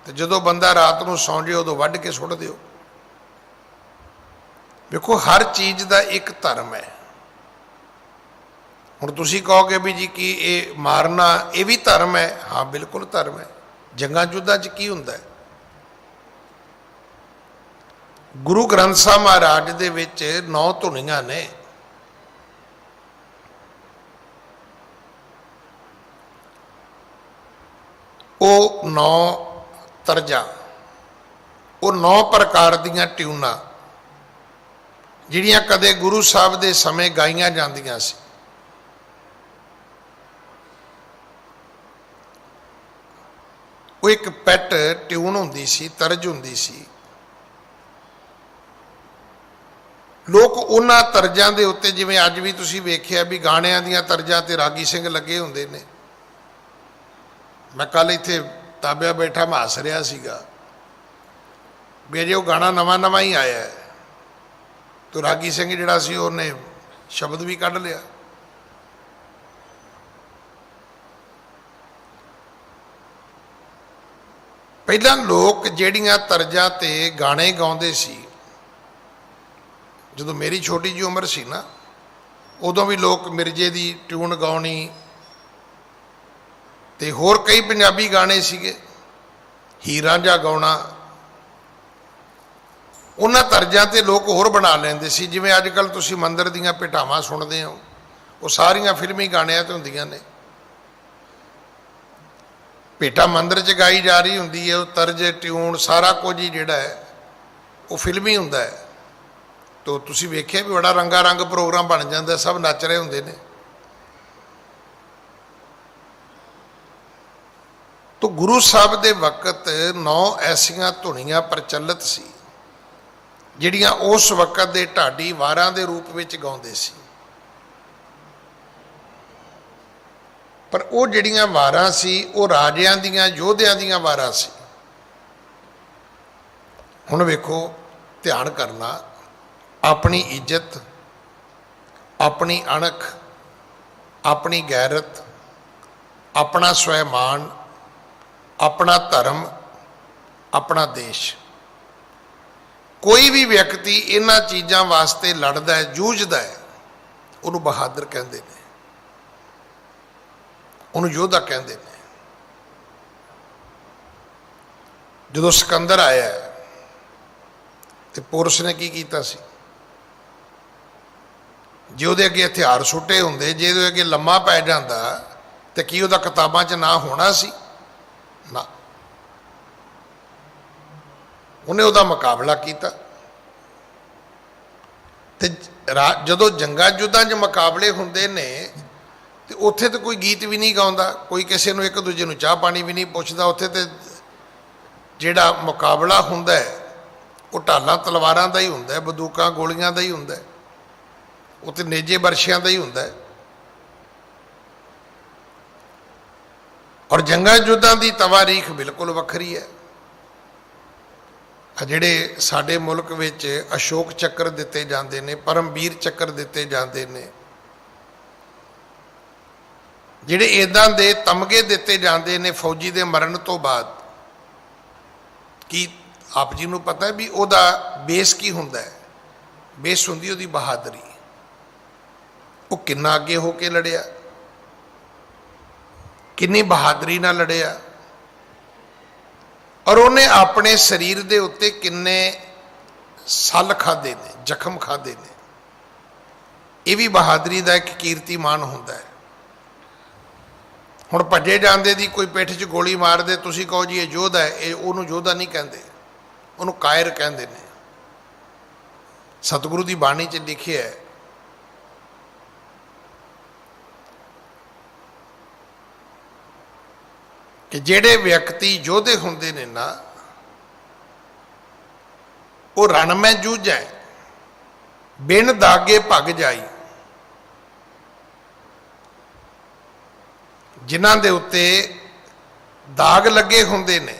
ਤੇ ਜਦੋਂ ਬੰਦਾ ਰਾਤ ਨੂੰ ਸੌਂ ਜਾਏ ਉਦੋਂ ਵੱਢ ਕੇ ਸੁੱਟ ਦਿਓ। ਵੇਖੋ ਹਰ ਚੀਜ਼ ਦਾ ਇੱਕ ਧਰਮ ਹੈ। ਹੁਣ ਤੁਸੀਂ ਕਹੋਗੇ ਵੀ ਜੀ ਕੀ ਇਹ ਮਾਰਨਾ ਇਹ ਵੀ ਧਰਮ ਹੈ? ਹਾਂ ਬਿਲਕੁਲ ਧਰਮ ਹੈ। ਜੰਗਾਂ ਯੁੱਧਾਂ 'ਚ ਕੀ ਹੁੰਦਾ ਹੈ? ਗੁਰੂ ਗ੍ਰੰਥ ਸਾਹਿਬ ਮਹਾਰਾਜ ਦੇ ਵਿੱਚ 9 ਧੁਨੀਆਂ ਨੇ। ਉਹ 9 ਤਰਜਾਂ, ਉਹ 9 ਪ੍ਰਕਾਰ ਦੀਆਂ ਟਿਊਨਾਂ ਜਿਹੜੀਆਂ ਕਦੇ ਗੁਰੂ ਸਾਹਿਬ ਦੇ ਸਮੇਂ ਗਾਈਆਂ ਜਾਂਦੀਆਂ ਸੀ। ਉਹ ਇੱਕ ਪੈਟ ਟਿਊਨ ਹੁੰਦੀ ਸੀ, ਤਰਜ ਹੁੰਦੀ ਸੀ। ਲੋਕ ਉਹਨਾਂ ਤਰਜਾਂ ਦੇ ਉੱਤੇ, ਜਿਵੇਂ ਅੱਜ ਵੀ ਤੁਸੀਂ ਵੇਖਿਆ ਵੀ ਗਾਣਿਆਂ ਦੀਆਂ ਤਰਜਾਂ ਤੇ ਰਾਗੀ ਸਿੰਘ ਲੱਗੇ ਹੁੰਦੇ ਨੇ। ਮੈਂ ਕੱਲ ਇੱਥੇ ਤਾਬਿਆ ਬੈਠਾ ਮੈਂ ਹੱਸ ਰਿਹਾ ਸੀਗਾ ਵੀ ਅਜੇ ਉਹ ਗਾਣਾ ਨਵਾਂ ਨਵਾਂ ਹੀ ਆਇਆ ਹੈ, ਤੇ ਰਾਗੀ ਸਿੰਘ ਜਿਹੜਾ ਸੀ ਉਹਨੇ ਸ਼ਬਦ ਵੀ ਕੱਢ ਲਿਆ। ਪਹਿਲਾਂ ਲੋਕ ਜਿਹੜੀਆਂ ਤਰਜਾਂ ਤੇ ਗਾਣੇ ਗਾਉਂਦੇ ਸੀ, ਜਦੋਂ ਮੇਰੀ ਛੋਟੀ ਜਿਹੀ ਉਮਰ ਸੀ ਨਾ, ਉਦੋਂ ਵੀ ਲੋਕ ਮਿਰਜੇ ਦੀ ਟਿਊਨ ਗਾਉਣੀ ਤੇ ਹੋਰ ਕਈ ਪੰਜਾਬੀ ਗਾਣੇ ਸੀਗੇ, ਹੀਰਾਂ ਜਾ ਗਾਉਣਾ। ਉਹਨਾਂ ਤਰਜਾਂ ਤੇ ਲੋਕ ਹੋਰ ਬਣਾ ਲੈਂਦੇ ਸੀ। ਜਿਵੇਂ ਅੱਜ ਕੱਲ੍ਹ ਤੁਸੀਂ ਮੰਦਰ ਦੀਆਂ ਭੇਟਾਵਾਂ ਸੁਣਦੇ ਹੋ, ਉਹ ਸਾਰੀਆਂ ਫਿਲਮੀ ਗਾਣਿਆਂ ਤੇ ਹੁੰਦੀਆਂ ਨੇ। ਭੇਟਾ ਮੰਦਰ 'ਚ ਗਾਈ ਜਾ ਰਹੀ ਹੁੰਦੀ ਹੈ, ਉਹ ਤਰਜ ਟਿਊਨ ਸਾਰਾ ਕੁਝ ਹੀ ਜਿਹੜਾ ਹੈ ਉਹ ਫਿਲਮੀ ਹੁੰਦਾ ਹੈ। ਤੋ ਤੁਸੀਂ ਵੇਖਿਆ ਵੀ ਬੜਾ ਰੰਗਾ ਰੰਗ ਪ੍ਰੋਗਰਾਮ ਬਣ ਜਾਂਦਾ, ਸਭ ਨੱਚ ਰਹੇ ਹੁੰਦੇ ਨੇ। ਤੋ ਗੁਰੂ ਸਾਹਿਬ ਦੇ ਵਕਤ 9 ਐਸੀਆਂ ਧੁਨੀਆਂ ਪ੍ਰਚਲਿਤ ਸੀ ਜਿਹੜੀਆਂ ਉਸ ਵਕਤ ਦੇ ਢਾਡੀ ਵਾਰਾਂ ਦੇ ਰੂਪ ਵਿੱਚ ਗਾਉਂਦੇ ਸੀ। ਪਰ ਉਹ ਜਿਹੜੀਆਂ ਵਾਰਾਂ ਸੀ ਉਹ ਰਾਜਿਆਂ ਦੀਆਂ, ਯੋਧਿਆਂ ਦੀਆਂ ਵਾਰਾਂ ਸੀ। ਹੁਣ ਵੇਖੋ, ਧਿਆਨ ਕਰਨਾ, ਆਪਣੀ ਇੱਜ਼ਤ, ਆਪਣੀ ਅਣਖ, ਆਪਣੀ ਗੈਰਤ, ਆਪਣਾ ਸਵੈਮਾਨ, ਆਪਣਾ ਧਰਮ, ਆਪਣਾ ਦੇਸ਼। ਕੋਈ ਵੀ ਵਿਅਕਤੀ ਇਹਨਾਂ ਚੀਜ਼ਾਂ ਵਾਸਤੇ ਲੜਦਾ ਹੈ, ਜੂਝਦਾ ਹੈ, ਉਹਨੂੰ ਬਹਾਦਰ ਕਹਿੰਦੇ ਨੇ, ਉਹਨੂੰ ਯੋਧਾ ਕਹਿੰਦੇ ਨੇ। ਜਦੋਂ ਸਿਕੰਦਰ ਆਇਆ ਤੇ ਪੁਰਸ਼ ਨੇ ਕੀ ਕੀਤਾ ਸੀ? ਜੇ ਉਹਦੇ ਅੱਗੇ ਹਥਿਆਰ ਸੁੱਟੇ ਹੁੰਦੇ, ਜੇ ਉਹਦੇ ਅੱਗੇ ਲੰਮਾ ਪੈ ਜਾਂਦਾ ਤੇ ਕੀ ਉਹਦਾ ਕਿਤਾਬਾਂ 'ਚ ਨਾਂ ਹੋਣਾ ਸੀ? ਨਾ। ਉਹਨੇ ਉਹਦਾ ਮੁਕਾਬਲਾ ਕੀਤਾ। ਤੇ ਜਦੋਂ ਜੰਗਾਂ ਯੁੱਧਾਂ 'ਚ ਮੁਕਾਬਲੇ ਹੁੰਦੇ ਨੇ ਤੇ ਉੱਥੇ ਤਾਂ ਕੋਈ ਗੀਤ ਵੀ ਨਹੀਂ ਗਾਉਂਦਾ, ਕੋਈ ਕਿਸੇ ਨੂੰ ਇੱਕ ਦੂਜੇ ਨੂੰ ਚਾਹ ਪਾਣੀ ਵੀ ਨਹੀਂ ਪੁੱਛਦਾ। ਉੱਥੇ ਤੇ ਜਿਹੜਾ ਮੁਕਾਬਲਾ ਹੁੰਦਾ ਹੈ ਉਹ ਢਾਲਾਂ ਤਲਵਾਰਾਂ ਦਾ ਹੀ ਹੁੰਦਾ, ਬੰਦੂਕਾਂ ਗੋਲੀਆਂ ਦਾ ਹੀ ਹੁੰਦਾ, ਉਹ ਤੇ ਨੇਜੇ ਵਰਸ਼ਿਆਂ ਦਾ ਹੀ ਹੁੰਦਾ। ਔਰ ਜੰਗਾਂ ਯੁੱਧਾਂ ਦੀ ਤਵਾਰੀਖ ਬਿਲਕੁਲ ਵੱਖਰੀ ਹੈ। ਆ ਜਿਹੜੇ ਸਾਡੇ ਮੁਲਕ ਵਿੱਚ ਅਸ਼ੋਕ ਚੱਕਰ ਦਿੱਤੇ ਜਾਂਦੇ ਨੇ, ਪਰਮਵੀਰ ਚੱਕਰ ਦਿੱਤੇ ਜਾਂਦੇ ਨੇ, ਜਿਹੜੇ ਇੱਦਾਂ ਦੇ ਤਮਗੇ ਦਿੱਤੇ ਜਾਂਦੇ ਨੇ ਫੌਜੀ ਦੇ ਮਰਨ ਤੋਂ ਬਾਅਦ, ਕੀ ਆਪ ਜੀ ਨੂੰ ਪਤਾ ਹੈ ਵੀ ਉਹਦਾ ਬੇਸ ਕੀ ਹੁੰਦਾ ਹੈ? ਬੇਸ ਹੁੰਦੀ ਉਹਦੀ ਬਹਾਦਰੀ। ਉਹ ਕਿੰਨਾ ਅੱਗੇ ਹੋ ਕੇ ਲੜਿਆ, ਕਿੰਨੀ ਬਹਾਦਰੀ ਨਾਲ ਲੜਿਆ, ਔਰ ਉਹਨੇ ਆਪਣੇ ਸਰੀਰ ਦੇ ਉੱਤੇ ਕਿੰਨੇ ਸੱਲ ਖਾਧੇ ਨੇ, ਜ਼ਖਮ ਖਾਧੇ ਨੇ। ਇਹ ਵੀ ਬਹਾਦਰੀ ਦਾ ਇੱਕ ਕੀਰਤੀਮਾਨ ਹੁੰਦਾ ਹੈ। ਹੁਣ ਭੱਜੇ ਜਾਂਦੇ ਦੀ ਕੋਈ ਪਿੱਠ 'ਚ ਗੋਲੀ ਮਾਰ ਦੇ, ਤੁਸੀਂ ਕਹੋ ਜੀ ਇਹ ਯੋਧਾ ਹੈ, ਇਹ ਉਹਨੂੰ ਯੋਧਾ ਨਹੀਂ ਕਹਿੰਦੇ, ਉਹਨੂੰ ਕਾਇਰ ਕਹਿੰਦੇ ਨੇ। ਸਤਿਗੁਰੂ ਦੀ ਬਾਣੀ 'ਚ ਲਿਖਿਆ ਹੈ ਕਿ ਜਿਹੜੇ ਵਿਅਕਤੀ ਯੋਧੇ ਹੁੰਦੇ ਨੇ ਨਾ, ਉਹ ਰਣ ਮੈਂ ਜੂਝੈ ਬਿਨ ਦਾਗੇ ਭਗ ਜਾਈ। ਜਿਨ੍ਹਾਂ ਦੇ ਉੱਤੇ ਦਾਗ ਲੱਗੇ ਹੁੰਦੇ ਨੇ,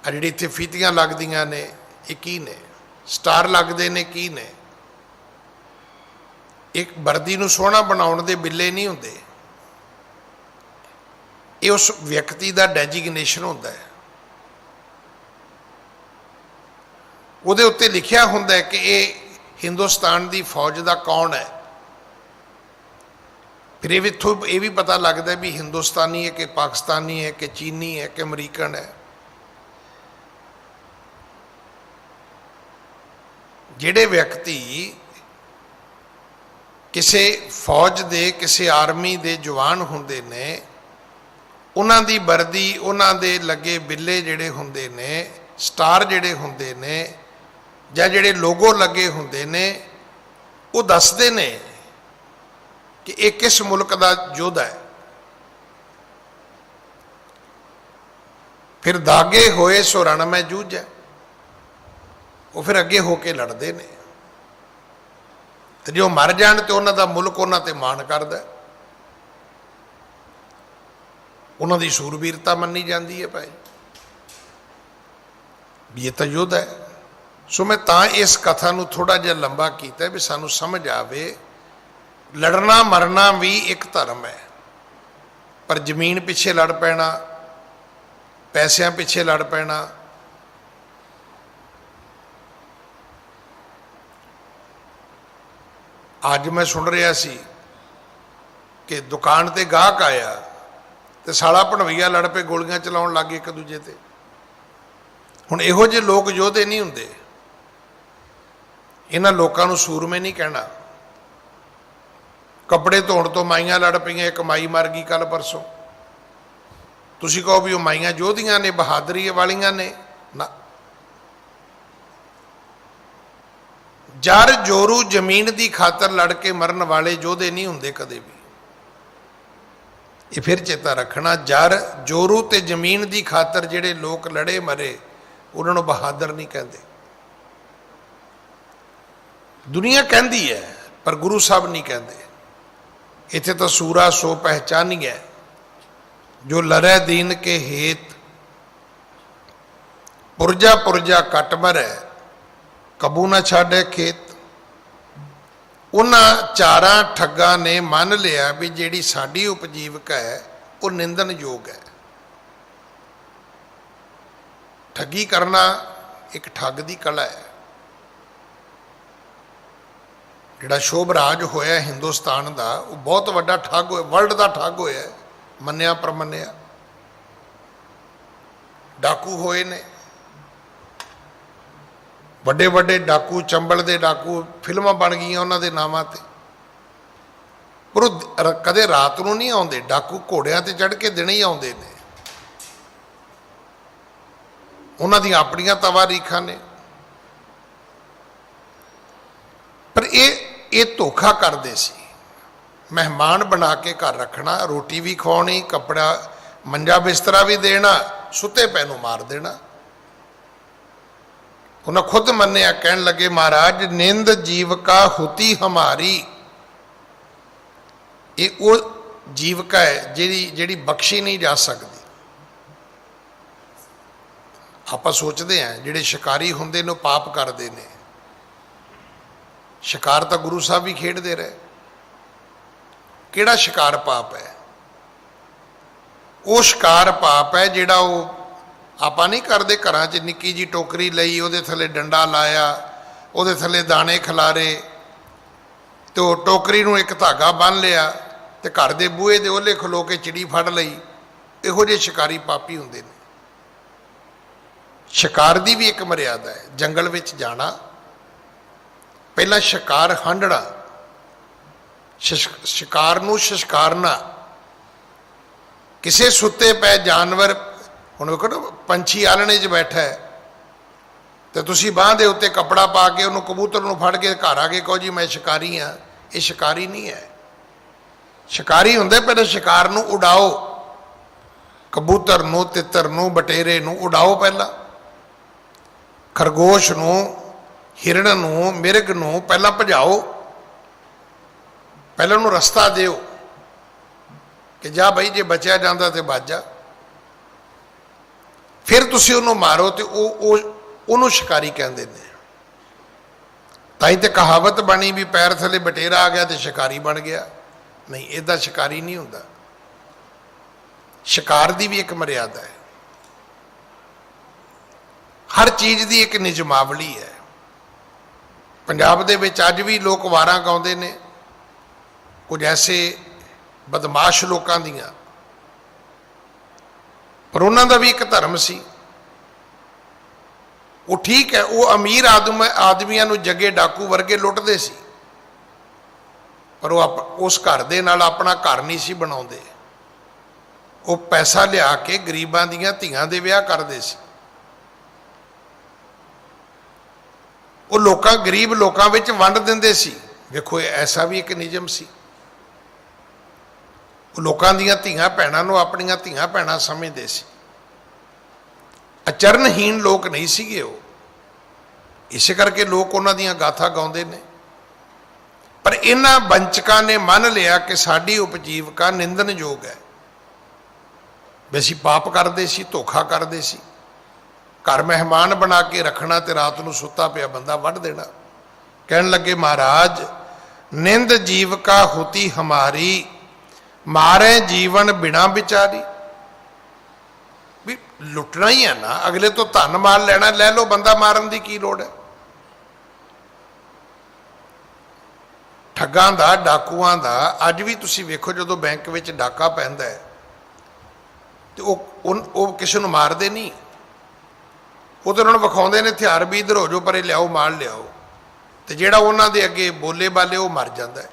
ਆ ਜਿਹੜੀ ਇੱਥੇ ਫੀਤੀਆਂ ਲੱਗਦੀਆਂ ਨੇ, ਇਹ ਕੀ ਨੇ? ਸਟਾਰ ਲੱਗਦੇ ਨੇ, ਕੀ ਨੇ? ਇੱਕ ਵਰਦੀ ਨੂੰ ਸੋਹਣਾ ਬਣਾਉਣ ਦੇ ਬਿੱਲੇ ਨਹੀਂ ਹੁੰਦੇ, ਇਹ ਉਸ ਵਿਅਕਤੀ ਦਾ ਡੈਜਿਗਨੇਸ਼ਨ ਹੁੰਦਾ ਹੈ। ਉਹਦੇ ਉੱਤੇ ਲਿਖਿਆ ਹੁੰਦਾ ਹੈ ਕਿ ਇਹ ਹਿੰਦੁਸਤਾਨ ਦੀ ਫੌਜ ਦਾ ਕੌਣ ਹੈ। ਫਿਰ ਇਹ ਵੀ ਪਤਾ ਲੱਗਦਾ ਵੀ ਹਿੰਦੁਸਤਾਨੀ ਹੈ ਕਿ ਪਾਕਿਸਤਾਨੀ ਹੈ ਕਿ ਚੀਨੀ ਹੈ ਕਿ ਅਮਰੀਕਨ ਹੈ। ਜਿਹੜੇ ਵਿਅਕਤੀ ਕਿਸੇ ਫੌਜ ਦੇ, ਕਿਸੇ ਆਰਮੀ ਦੇ ਜਵਾਨ ਹੁੰਦੇ ਨੇ, ਉਹਨਾਂ ਦੀ ਵਰਦੀ, ਉਹਨਾਂ ਦੇ ਲੱਗੇ ਬਿੱਲੇ ਜਿਹੜੇ ਹੁੰਦੇ ਨੇ, ਸਟਾਰ ਜਿਹੜੇ ਹੁੰਦੇ ਨੇ, ਜਾਂ ਜਿਹੜੇ ਲੋਗੋ ਲੱਗੇ ਹੁੰਦੇ ਨੇ, ਉਹ ਦੱਸਦੇ ਨੇ ਕਿ ਇਹ ਕਿਸ ਮੁਲਕ ਦਾ ਯੋਧਾ ਹੈ। ਫਿਰ ਦਾਗੇ ਹੋਏ ਸੋ ਰਣ ਮੈਂ ਜੂਝੈ, ਉਹ ਫਿਰ ਅੱਗੇ ਹੋ ਕੇ ਲੜਦੇ ਨੇ, ਤੇ ਜੇ ਉਹ ਮਰ ਜਾਣ ਤੇ ਉਹਨਾਂ ਦਾ ਮੁਲਕ ਉਹਨਾਂ ਤੇ ਮਾਣ ਕਰਦਾ, ਉਹਨਾਂ ਦੀ ਸੂਰਬੀਰਤਾ ਮੰਨੀ ਜਾਂਦੀ ਹੈ ਭਾਈ, ਵੀ ਇਹ ਤਾਂ ਯੋਧਾ ਹੈ। ਸੋ ਮੈਂ ਤਾਂ ਇਸ ਕਥਾ ਨੂੰ ਥੋੜਾ ਜਿਹਾ ਲੰਬਾ ਕੀਤਾ ਵੀ ਸਾਨੂੰ ਸਮਝ ਆਵੇ, ਲੜਨਾ ਮਰਨਾ ਵੀ ਇੱਕ ਧਰਮ ਹੈ, ਪਰ ਜ਼ਮੀਨ ਪਿੱਛੇ ਲੜ ਪੈਣਾ, ਪੈਸਿਆਂ ਪਿੱਛੇ ਲੜ ਪੈਣਾ, ਅੱਜ ਮੈਂ ਸੁਣ ਰਿਹਾ ਸੀ ਕਿ ਦੁਕਾਨ ਤੇ ਗਾਹਕ ਆਇਆ ਤੇ ਸਾਲਾ ਭਣਵਈਆ ਲੜ ਪਏ, ਗੋਲੀਆਂ ਚਲਾਉਣ ਲੱਗ ਗਏ ਇੱਕ ਦੂਜੇ ਤੇ। ਹੁਣ ਇਹੋ ਜਿਹੇ ਲੋਕ ਯੋਧੇ ਨਹੀਂ ਹੁੰਦੇ, ਇਹਨਾਂ ਲੋਕਾਂ ਨੂੰ ਸੂਰਮੇ ਨਹੀਂ ਕਹਿਣਾ। ਕੱਪੜੇ ਧੋਣ ਤੋਂ ਮਾਈਆਂ ਲੜ ਪਈਆਂ, ਇੱਕ ਮਾਈ ਮਰ ਗਈ ਕੱਲ ਪਰਸੋਂ, ਤੁਸੀਂ ਕਹੋ ਵੀ ਉਹ ਮਾਈਆਂ ਯੋਧੀਆਂ ਨੇ, ਬਹਾਦਰੀ ਵਾਲੀਆਂ ਨੇ? ਨਾ। ਜਰ ਜੋਰੂ ਜ਼ਮੀਨ ਦੀ ਖਾਤਰ ਲੜ ਕੇ ਮਰਨ ਵਾਲੇ ਯੋਧੇ ਨਹੀਂ ਹੁੰਦੇ ਕਦੇ ਵੀ। ਇਹ ਫਿਰ ਚੇਤਾ ਰੱਖਣਾ, ਜਰ ਜੋਰੂ ਤੇ ਜ਼ਮੀਨ ਦੀ ਖਾਤਰ ਜਿਹੜੇ ਲੋਕ ਲੜੇ ਮਰੇ, ਉਹਨਾਂ ਨੂੰ ਬਹਾਦਰ ਨਹੀਂ ਕਹਿੰਦੇ। ਦੁਨੀਆ ਕਹਿੰਦੀ ਹੈ ਪਰ ਗੁਰੂ ਸਾਹਿਬ ਨਹੀਂ ਕਹਿੰਦੇ। ਇੱਥੇ ਤਾਂ ਸੂਰਾ ਸੋ ਪਹਿਚਾਨੀਐ ਜੋ ਲੜੈ ਦੀਨ ਕੇ ਹੇਤ, ਪੁਰਜਾ ਪੁਰਜਾ ਕੱਟ ਮਰੈ ਕਬੂ ਨਾ ਛਾੜੇ ਖੇਤ। ਉਹਨਾਂ ਚਾਰਾਂ ਠੱਗਾਂ ਨੇ ਮੰਨ ਲਿਆ ਵੀ ਜਿਹੜੀ ਸਾਡੀ ਉਪਜੀਵਕਾ ਹੈ ਉਹ ਨਿੰਦਣਯੋਗ ਹੈ। ਠੱਗੀ ਕਰਨਾ ਇੱਕ ਠੱਗ ਦੀ ਕਲਾ ਹੈ। ਜਿਹੜਾ ਸ਼ੋਭਰਾਜ ਹੋਇਆ ਹਿੰਦੁਸਤਾਨ ਦਾ, ਉਹ ਬਹੁਤ ਵੱਡਾ ਠੱਗ ਹੋਇਆ, ਵਰਲਡ ਦਾ ਠੱਗ ਹੋਇਆ, ਮੰਨਿਆ ਪ੍ਰਮੰਨਿਆ। ਡਾਕੂ ਹੋਏ ਨੇ, ਵੱਡੇ ਵੱਡੇ ਡਾਕੂ, ਚੰਬਲ ਦੇ ਡਾਕੂ, ਫਿਲਮਾਂ ਬਣ ਗਈਆਂ ਉਹਨਾਂ ਦੇ ਨਾਵਾਂ ਤੇ, ਪਰ ਉਹ ਕਦੇ ਰਾਤ ਨੂੰ ਨਹੀਂ ਆਉਂਦੇ। ਡਾਕੂ ਘੋੜਿਆਂ ਤੇ ਚੜ੍ਹ ਕੇ ਦਿਨੇ ਹੀ ਆਉਂਦੇ ਨੇ, ਉਹਨਾਂ ਦੀਆਂ ਆਪਣੀਆਂ ਤਵਾਰੀਖਾਂ ਨੇ। ਪਰ ਇਹ ਧੋਖਾ ਕਰਦੇ ਸੀ। ਮਹਿਮਾਨ ਬਣਾ ਕੇ ਘਰ ਰੱਖਣਾ, ਰੋਟੀ ਵੀ ਖਵਾਉਣੀ, ਕੱਪੜਾ ਮੰਜਾ ਬਿਸਤਰਾ ਵੀ ਦੇਣਾ, ਸੁੱਤੇ ਪੈ ਨੂੰ ਮਾਰ ਦੇਣਾ। ਉਹਨਾਂ ਖੁਦ ਮੰਨਿਆ, ਕਹਿਣ ਲੱਗੇ ਮਹਾਰਾਜ ਨਿੰਦ ਜੀਵਕਾ ਹੁਤੀ ਹਮਾਰੀ। ਇਹ ਉਹ ਜੀਵਕਾ ਹੈ ਜਿਹੜੀ ਬਖਸ਼ੀ ਨਹੀਂ ਜਾ ਸਕਦੀ। ਆਪਾਂ ਸੋਚਦੇ ਹਾਂ ਜਿਹੜੇ ਸ਼ਿਕਾਰੀ ਹੁੰਦੇ ਨੇ ਉਹ ਪਾਪ ਕਰਦੇ ਨੇ। ਸ਼ਿਕਾਰ ਤਾਂ ਗੁਰੂ ਸਾਹਿਬ ਵੀ ਖੇਡਦੇ ਰਹੇ। ਕਿਹੜਾ ਸ਼ਿਕਾਰ ਪਾਪ ਹੈ? ਉਹ ਸ਼ਿਕਾਰ ਪਾਪ ਹੈ ਜਿਹੜਾ ਉਹ ਆਪਾਂ ਨਹੀਂ ਕਰਦੇ ਘਰਾਂ 'ਚ ਨਿੱਕੀ ਜੀ ਟੋਕਰੀ ਲਈ, ਉਹਦੇ ਥੱਲੇ ਡੰਡਾ ਲਾਇਆ, ਉਹਦੇ ਥੱਲੇ ਦਾਣੇ ਖਿਲਾਰੇ, ਤੇ ਉਹ ਟੋਕਰੀ ਨੂੰ ਇੱਕ ਧਾਗਾ ਬੰਨ੍ਹ ਲਿਆ ਤੇ ਘਰ ਦੇ ਬੂਹੇ ਦੇ ਉਹਲੇ ਖਲੋ ਕੇ ਚਿੜੀ ਫੜ ਲਈ। ਇਹੋ ਜਿਹੇ ਸ਼ਿਕਾਰੀ ਪਾਪੀ ਹੁੰਦੇ ਨੇ। ਸ਼ਿਕਾਰ ਦੀ ਵੀ ਇੱਕ ਮਰਿਆਦਾ ਹੈ। ਜੰਗਲ ਵਿੱਚ ਜਾਣਾ, ਪਹਿਲਾਂ ਸ਼ਿਕਾਰ ਹੰਢਣਾ, ਸ਼ਿਕਾਰ ਨੂੰ ਸ਼ਿਸ਼ਕਾਰਨਾ। ਕਿਸੇ ਸੁੱਤੇ ਪਏ ਜਾਨਵਰ, ਹੁਣ ਵੇਖੋ ਨਾ ਪੰਛੀ ਆਲਣੇ 'ਚ ਬੈਠਾ ਹੈ ਤੇ ਤੁਸੀਂ ਬਾਂਹ ਦੇ ਉੱਤੇ ਕੱਪੜਾ ਪਾ ਕੇ ਉਹਨੂੰ, ਕਬੂਤਰ ਨੂੰ ਫੜ ਕੇ ਘਰ ਆ ਕੇ ਕਹੋ ਜੀ ਮੈਂ ਸ਼ਿਕਾਰੀ ਹਾਂ। ਇਹ ਸ਼ਿਕਾਰੀ ਨਹੀਂ ਹੈ। ਸ਼ਿਕਾਰੀ ਹੁੰਦੇ ਪਹਿਲਾਂ ਸ਼ਿਕਾਰ ਨੂੰ ਉਡਾਓ, ਕਬੂਤਰ ਨੂੰ, ਤਿੱਤਰ ਨੂੰ, ਬਟੇਰੇ ਨੂੰ ਉਡਾਓ ਪਹਿਲਾਂ। ਖਰਗੋਸ਼ ਨੂੰ, ਹਿਰਨ ਨੂੰ, ਮਿਰਗ ਨੂੰ ਪਹਿਲਾਂ ਭਜਾਓ, ਪਹਿਲਾਂ ਉਹਨੂੰ ਰਸਤਾ ਦਿਓ ਕਿ ਜਾ ਬਈ ਜੇ ਬਚਿਆ ਜਾਂਦਾ ਤੇ ਬਚ ਜਾ। ਫਿਰ ਤੁਸੀਂ ਉਹਨੂੰ ਮਾਰੋ ਤੇ ਉਹਨੂੰ ਸ਼ਿਕਾਰੀ ਕਹਿੰਦੇ ਨੇ। ਤਾਂ ਹੀ ਤੇ ਕਹਾਵਤ ਬਣੀ ਵੀ ਪੈਰ ਥੱਲੇ ਬਟੇਰਾ ਆ ਗਿਆ ਤੇ ਸ਼ਿਕਾਰੀ ਬਣ ਗਿਆ। ਨਹੀਂ, ਇਹਦਾ ਸ਼ਿਕਾਰੀ ਨਹੀਂ ਹੁੰਦਾ। ਸ਼ਿਕਾਰ ਦੀ ਵੀ ਇੱਕ ਮਰਿਆਦਾ ਹੈ। ਹਰ ਚੀਜ਼ ਦੀ ਇੱਕ ਨਿਯਮਾਵਲੀ ਹੈ। ਪੰਜਾਬ ਦੇ ਵਿੱਚ ਅੱਜ ਵੀ ਲੋਕ ਵਾਰਾਂ ਗਾਉਂਦੇ ਨੇ, ਕੁਝ ਐਸੇ ਬਦਮਾਸ਼ ਲੋਕਾਂ ਦੀਆਂ, ਪਰ ਉਹਨਾਂ ਦਾ ਵੀ ਇੱਕ ਧਰਮ ਸੀ। ਉਹ ਠੀਕ ਹੈ, ਉਹ ਅਮੀਰ ਆਦਮੀਆਂ ਨੂੰ ਜੱਗੇ ਡਾਕੂ ਵਰਗੇ ਲੁੱਟਦੇ ਸੀ, ਪਰ ਉਹ ਉਸ ਘਰ ਦੇ ਨਾਲ ਆਪਣਾ ਘਰ ਨਹੀਂ ਸੀ ਬਣਾਉਂਦੇ। ਉਹ ਪੈਸਾ ਲਿਆ ਕੇ ਗਰੀਬਾਂ ਦੀਆਂ ਧੀਆਂ ਦੇ ਵਿਆਹ ਕਰਦੇ ਸੀ। ਉਹ ਗਰੀਬ ਲੋਕਾਂ ਵਿੱਚ ਵੰਡ ਦਿੰਦੇ ਸੀ। ਵੇਖੋ, ਇਹ ਐਸਾ ਵੀ ਇੱਕ ਨਿਯਮ ਸੀ। ਉਹ ਲੋਕਾਂ ਦੀਆਂ ਧੀਆਂ ਭੈਣਾਂ ਨੂੰ ਆਪਣੀਆਂ ਧੀਆਂ ਭੈਣਾਂ ਸਮਝਦੇ ਸੀ। ਅਚਰਨਹੀਣ ਲੋਕ ਨਹੀਂ ਸੀਗੇ ਉਹ। ਇਸੇ ਕਰਕੇ ਲੋਕ ਉਹਨਾਂ ਦੀਆਂ ਗਾਥਾ ਗਾਉਂਦੇ ਨੇ। ਪਰ ਇਹਨਾਂ ਵੰਚਕਾਂ ਨੇ ਮੰਨ ਲਿਆ ਕਿ ਸਾਡੀ ਉਪਜੀਵਕਾ ਨਿੰਦਣਯੋਗ ਹੈ। ਵੀ ਅਸੀਂ ਪਾਪ ਕਰਦੇ ਸੀ, ਧੋਖਾ ਕਰਦੇ ਸੀ। ਘਰ ਮਹਿਮਾਨ ਬਣਾ ਕੇ ਰੱਖਣਾ ਤੇ ਰਾਤ ਨੂੰ ਸੁੱਤਾ ਪਿਆ ਬੰਦਾ ਵੱਢ ਦੇਣਾ। ਕਹਿਣ ਲੱਗੇ ਮਹਾਰਾਜ ਨਿੰਦ ਜੀਵਕਾ ਹੁਤੀ ਹਮਾਰੀ, ਮਾਰੇ ਜੀਵਨ ਬਿਨਾ ਵਿਚਾਰੀ। ਵੀ ਲੁੱਟਣਾ ਹੀ ਹੈ ਨਾ, ਅਗਲੇ ਤੋਂ ਧਨ ਮਾਲ ਲੈਣਾ, ਲੈ ਲਓ, ਬੰਦਾ ਮਾਰਨ ਦੀ ਕੀ ਲੋੜ ਹੈ। ਠੱਗਾਂ ਦਾ, ਡਾਕੂਆਂ ਦਾ ਅੱਜ ਵੀ ਤੁਸੀਂ ਵੇਖੋ, ਜਦੋਂ ਬੈਂਕ ਵਿੱਚ ਡਾਕਾ ਪੈਂਦਾ ਹੈ ਤੇ ਉਹ ਕਿਸੇ ਨੂੰ ਮਾਰਦੇ ਨਹੀਂ। ਉਹ ਤਾਂ ਉਹਨਾਂ ਨੂੰ ਵਿਖਾਉਂਦੇ ਨੇ ਹਥਿਆਰ ਵੀ, ਇੱਧਰ ਹੋ ਜਾਓ, ਪਰੇ ਲਿਆਓ, ਮਾਲ ਲਿਆਓ, ਤੇ ਜਿਹੜਾ ਉਹਨਾਂ ਦੇ ਅੱਗੇ ਬੋਲੇ ਬਾਲੇ ਉਹ ਮਰ ਜਾਂਦਾ ਹੈ।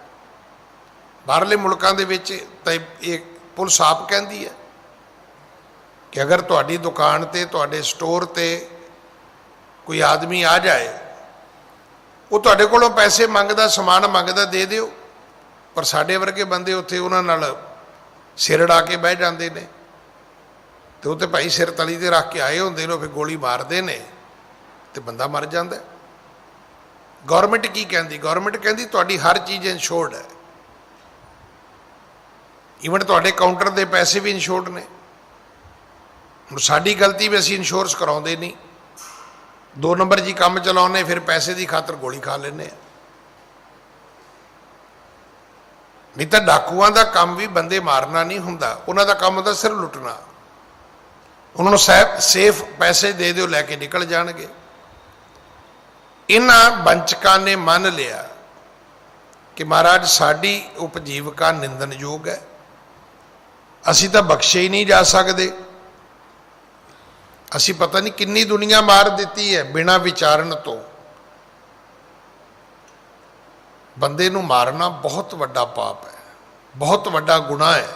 ਬਾਹਰਲੇ ਮੁਲਕਾਂ ਦੇ ਵਿੱਚ ਤਾਂ ਇਹ ਪੁਲਿਸ ਆਪ ਕਹਿੰਦੀ ਹੈ ਕਿ ਅਗਰ ਤੁਹਾਡੀ ਦੁਕਾਨ ਤੇ, ਤੁਹਾਡੇ ਸਟੋਰ ਤੇ ਕੋਈ ਆਦਮੀ ਆ ਜਾਏ, ਉਹ ਤੁਹਾਡੇ ਕੋਲੋਂ ਪੈਸੇ ਮੰਗਦਾ, ਸਮਾਨ ਮੰਗਦਾ, ਦੇ ਦਿਓ। ਪਰ ਸਾਡੇ ਵਰਗੇ ਬੰਦੇ ਉੱਥੇ ਉਹਨਾਂ ਨਾਲ ਸਿਰ ਅੜਾ ਕੇ ਬਹਿ ਜਾਂਦੇ ਨੇ, ਤੇ ਉਹ ਤੇ ਭਾਈ ਸਿਰ ਤਲੀ ਤੇ ਰੱਖ ਕੇ ਆਏ ਹੁੰਦੇ ਨੇ, ਫਿਰ ਗੋਲੀ ਮਾਰਦੇ ਨੇ ਤੇ ਬੰਦਾ ਮਰ ਜਾਂਦਾ। ਗੌਰਮੈਂਟ ਕੀ ਕਹਿੰਦੀ? ਗੌਰਮੈਂਟ ਕਹਿੰਦੀ ਤੁਹਾਡੀ ਹਰ ਚੀਜ਼ ਇੰਸ਼ੋਰਡ ਹੈ, ਈਵਨ ਤੁਹਾਡੇ ਕਾਊਂਟਰ ਦੇ ਪੈਸੇ ਵੀ ਇੰਸ਼ੋਰਡ ਨੇ। ਹੁਣ ਸਾਡੀ ਗਲਤੀ ਵੀ ਅਸੀਂ ਇੰਸ਼ੋਰੈਂਸ ਕਰਾਉਂਦੇ ਨਹੀਂ, 2 ਨੰਬਰ ਜੀ ਕੰਮ ਚਲਾਉਂਦੇ, ਫਿਰ ਪੈਸੇ ਦੀ ਖਾਤਰ ਗੋਲੀ ਖਾ ਲੈਂਦੇ ਆ। ਨਹੀਂ ਤਾਂ ਡਾਕੂਆਂ ਦਾ ਕੰਮ ਵੀ ਬੰਦੇ ਮਾਰਨਾ ਨਹੀਂ ਹੁੰਦਾ, ਉਹਨਾਂ ਦਾ ਕੰਮ ਹੁੰਦਾ ਸਿਰਫ ਲੁੱਟਣਾ। ਉਹਨਾਂ ਨੂੰ ਸੇਫ ਪੈਸੇ ਦੇ ਦਿਓ, ਲੈ ਕੇ ਨਿਕਲ ਜਾਣਗੇ। ਇਹਨਾਂ ਵੰਚਕਾਂ ਨੇ ਮੰਨ ਲਿਆ ਕਿ ਮਹਾਰਾਜ ਸਾਡੀ ਉਪਜੀਵਕਾ ਨਿੰਦਣਯੋਗ ਹੈ, ਅਸੀਂ ਤਾਂ ਬਖਸ਼ੇ ਹੀ ਨਹੀਂ ਜਾ ਸਕਦੇ। ਅਸੀਂ ਪਤਾ ਨਹੀਂ ਕਿੰਨੀ ਦੁਨੀਆ ਮਾਰ ਦਿੱਤੀ ਹੈ ਬਿਨਾਂ ਵਿਚਾਰਨ ਤੋਂ। ਬੰਦੇ ਨੂੰ ਮਾਰਨਾ ਬਹੁਤ ਵੱਡਾ ਪਾਪ ਹੈ, ਬਹੁਤ ਵੱਡਾ ਗੁਨਾਹ ਹੈ।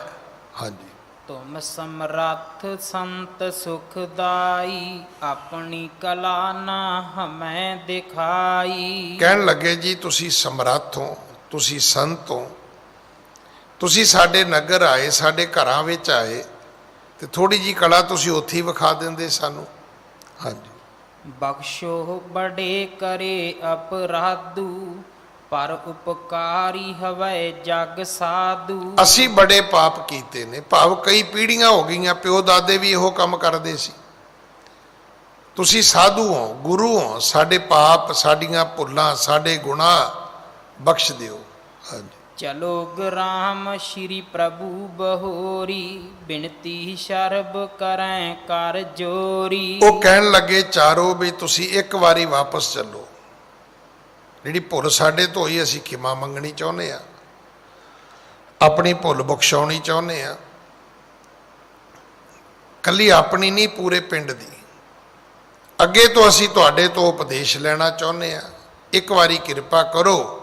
ਹਾਂਜੀ। ਤੁਮ ਸਮਰੱਥ ਸੰਤ ਸੁਖਦਾਈ, ਆਪਣੀ ਕਲਾ ਨਾ ਹਮੈਂ ਦਿਖਾਈ। ਕਹਿਣ ਲੱਗੇ ਜੀ ਤੁਸੀਂ ਸਮਰੱਥ ਹੋ, ਤੁਸੀਂ ਸੰਤ ਹੋ, ਤੁਸੀਂ ਸਾਡੇ ਨਗਰ ਆਏ, ਸਾਡੇ ਘਰਾਂ ਵਿੱਚ ਆਏ, ਤੇ ਥੋੜੀ ਜੀ ਕਲਾ ਤੁਸੀਂ ਉੱਥੇ ਹੀ ਵਿਖਾ ਦਿੰਦੇ ਸਾਨੂੰ। ਹਾਂਜੀ। ਬਖਸ਼ੋ ਬੜੇ ਕਰੇ ਅਪਰਾਧੂ, ਪਰ ਉਪਕਾਰੀ ਹਵੈ ਜਗ ਸਾਧੂ। ਅਸੀਂ ਬੜੇ ਪਾਪ ਕੀਤੇ ਨੇ, ਭਾਵ ਕਈ ਪੀੜ੍ਹੀਆਂ ਹੋ ਗਈਆਂ, ਪਿਓ ਦਾਦੇ ਵੀ ਇਹੋ ਕੰਮ ਕਰਦੇ ਸੀ। ਤੁਸੀਂ ਸਾਧੂ ਹੋ, ਗੁਰੂ ਹੋ, ਸਾਡੇ ਪਾਪ, ਸਾਡੀਆਂ ਭੁੱਲਾਂ, ਸਾਡੇ ਗੁਨਾਹ ਬਖਸ਼ ਦਿਓ। ਹਾਂਜੀ। ਚਲੋ ਗ੍ਰਾਮ ਸ਼੍ਰੀ ਪ੍ਰਭੂ ਬਹੋਰੀ, ਬਿਨਤੀ ਸ਼ਰਬ ਕਰੈ ਕਰ ਜੋਰੀ। ਉਹ ਕਹਿਣ ਲੱਗੇ ਚਾਰੋ ਵੀ ਤੁਸੀਂ ਇੱਕ ਵਾਰੀ ਵਾਪਸ ਚੱਲੋ, ਜਿਹੜੀ ਭੁੱਲ ਸਾਡੇ ਤੋਂ ਹੋਈ ਅਸੀਂ ਖਿਮਾ ਮੰਗਣੀ ਚਾਹੁੰਦੇ ਆ, ਆਪਣੀ ਭੁੱਲ ਬਖਸ਼ਾਉਣੀ ਚਾਹੁੰਦੇ ਆ, ਕੱਲੀ ਆਪਣੀ ਨਹੀਂ, ਪੂਰੇ ਪਿੰਡ ਦੀ। ਅੱਗੇ ਤੋਂ ਅਸੀਂ ਤੁਹਾਡੇ ਤੋਂ ਉਪਦੇਸ਼ ਲੈਣਾ ਚਾਹੁੰਦੇ ਆ, ਇੱਕ ਵਾਰੀ ਕਿਰਪਾ ਕਰੋ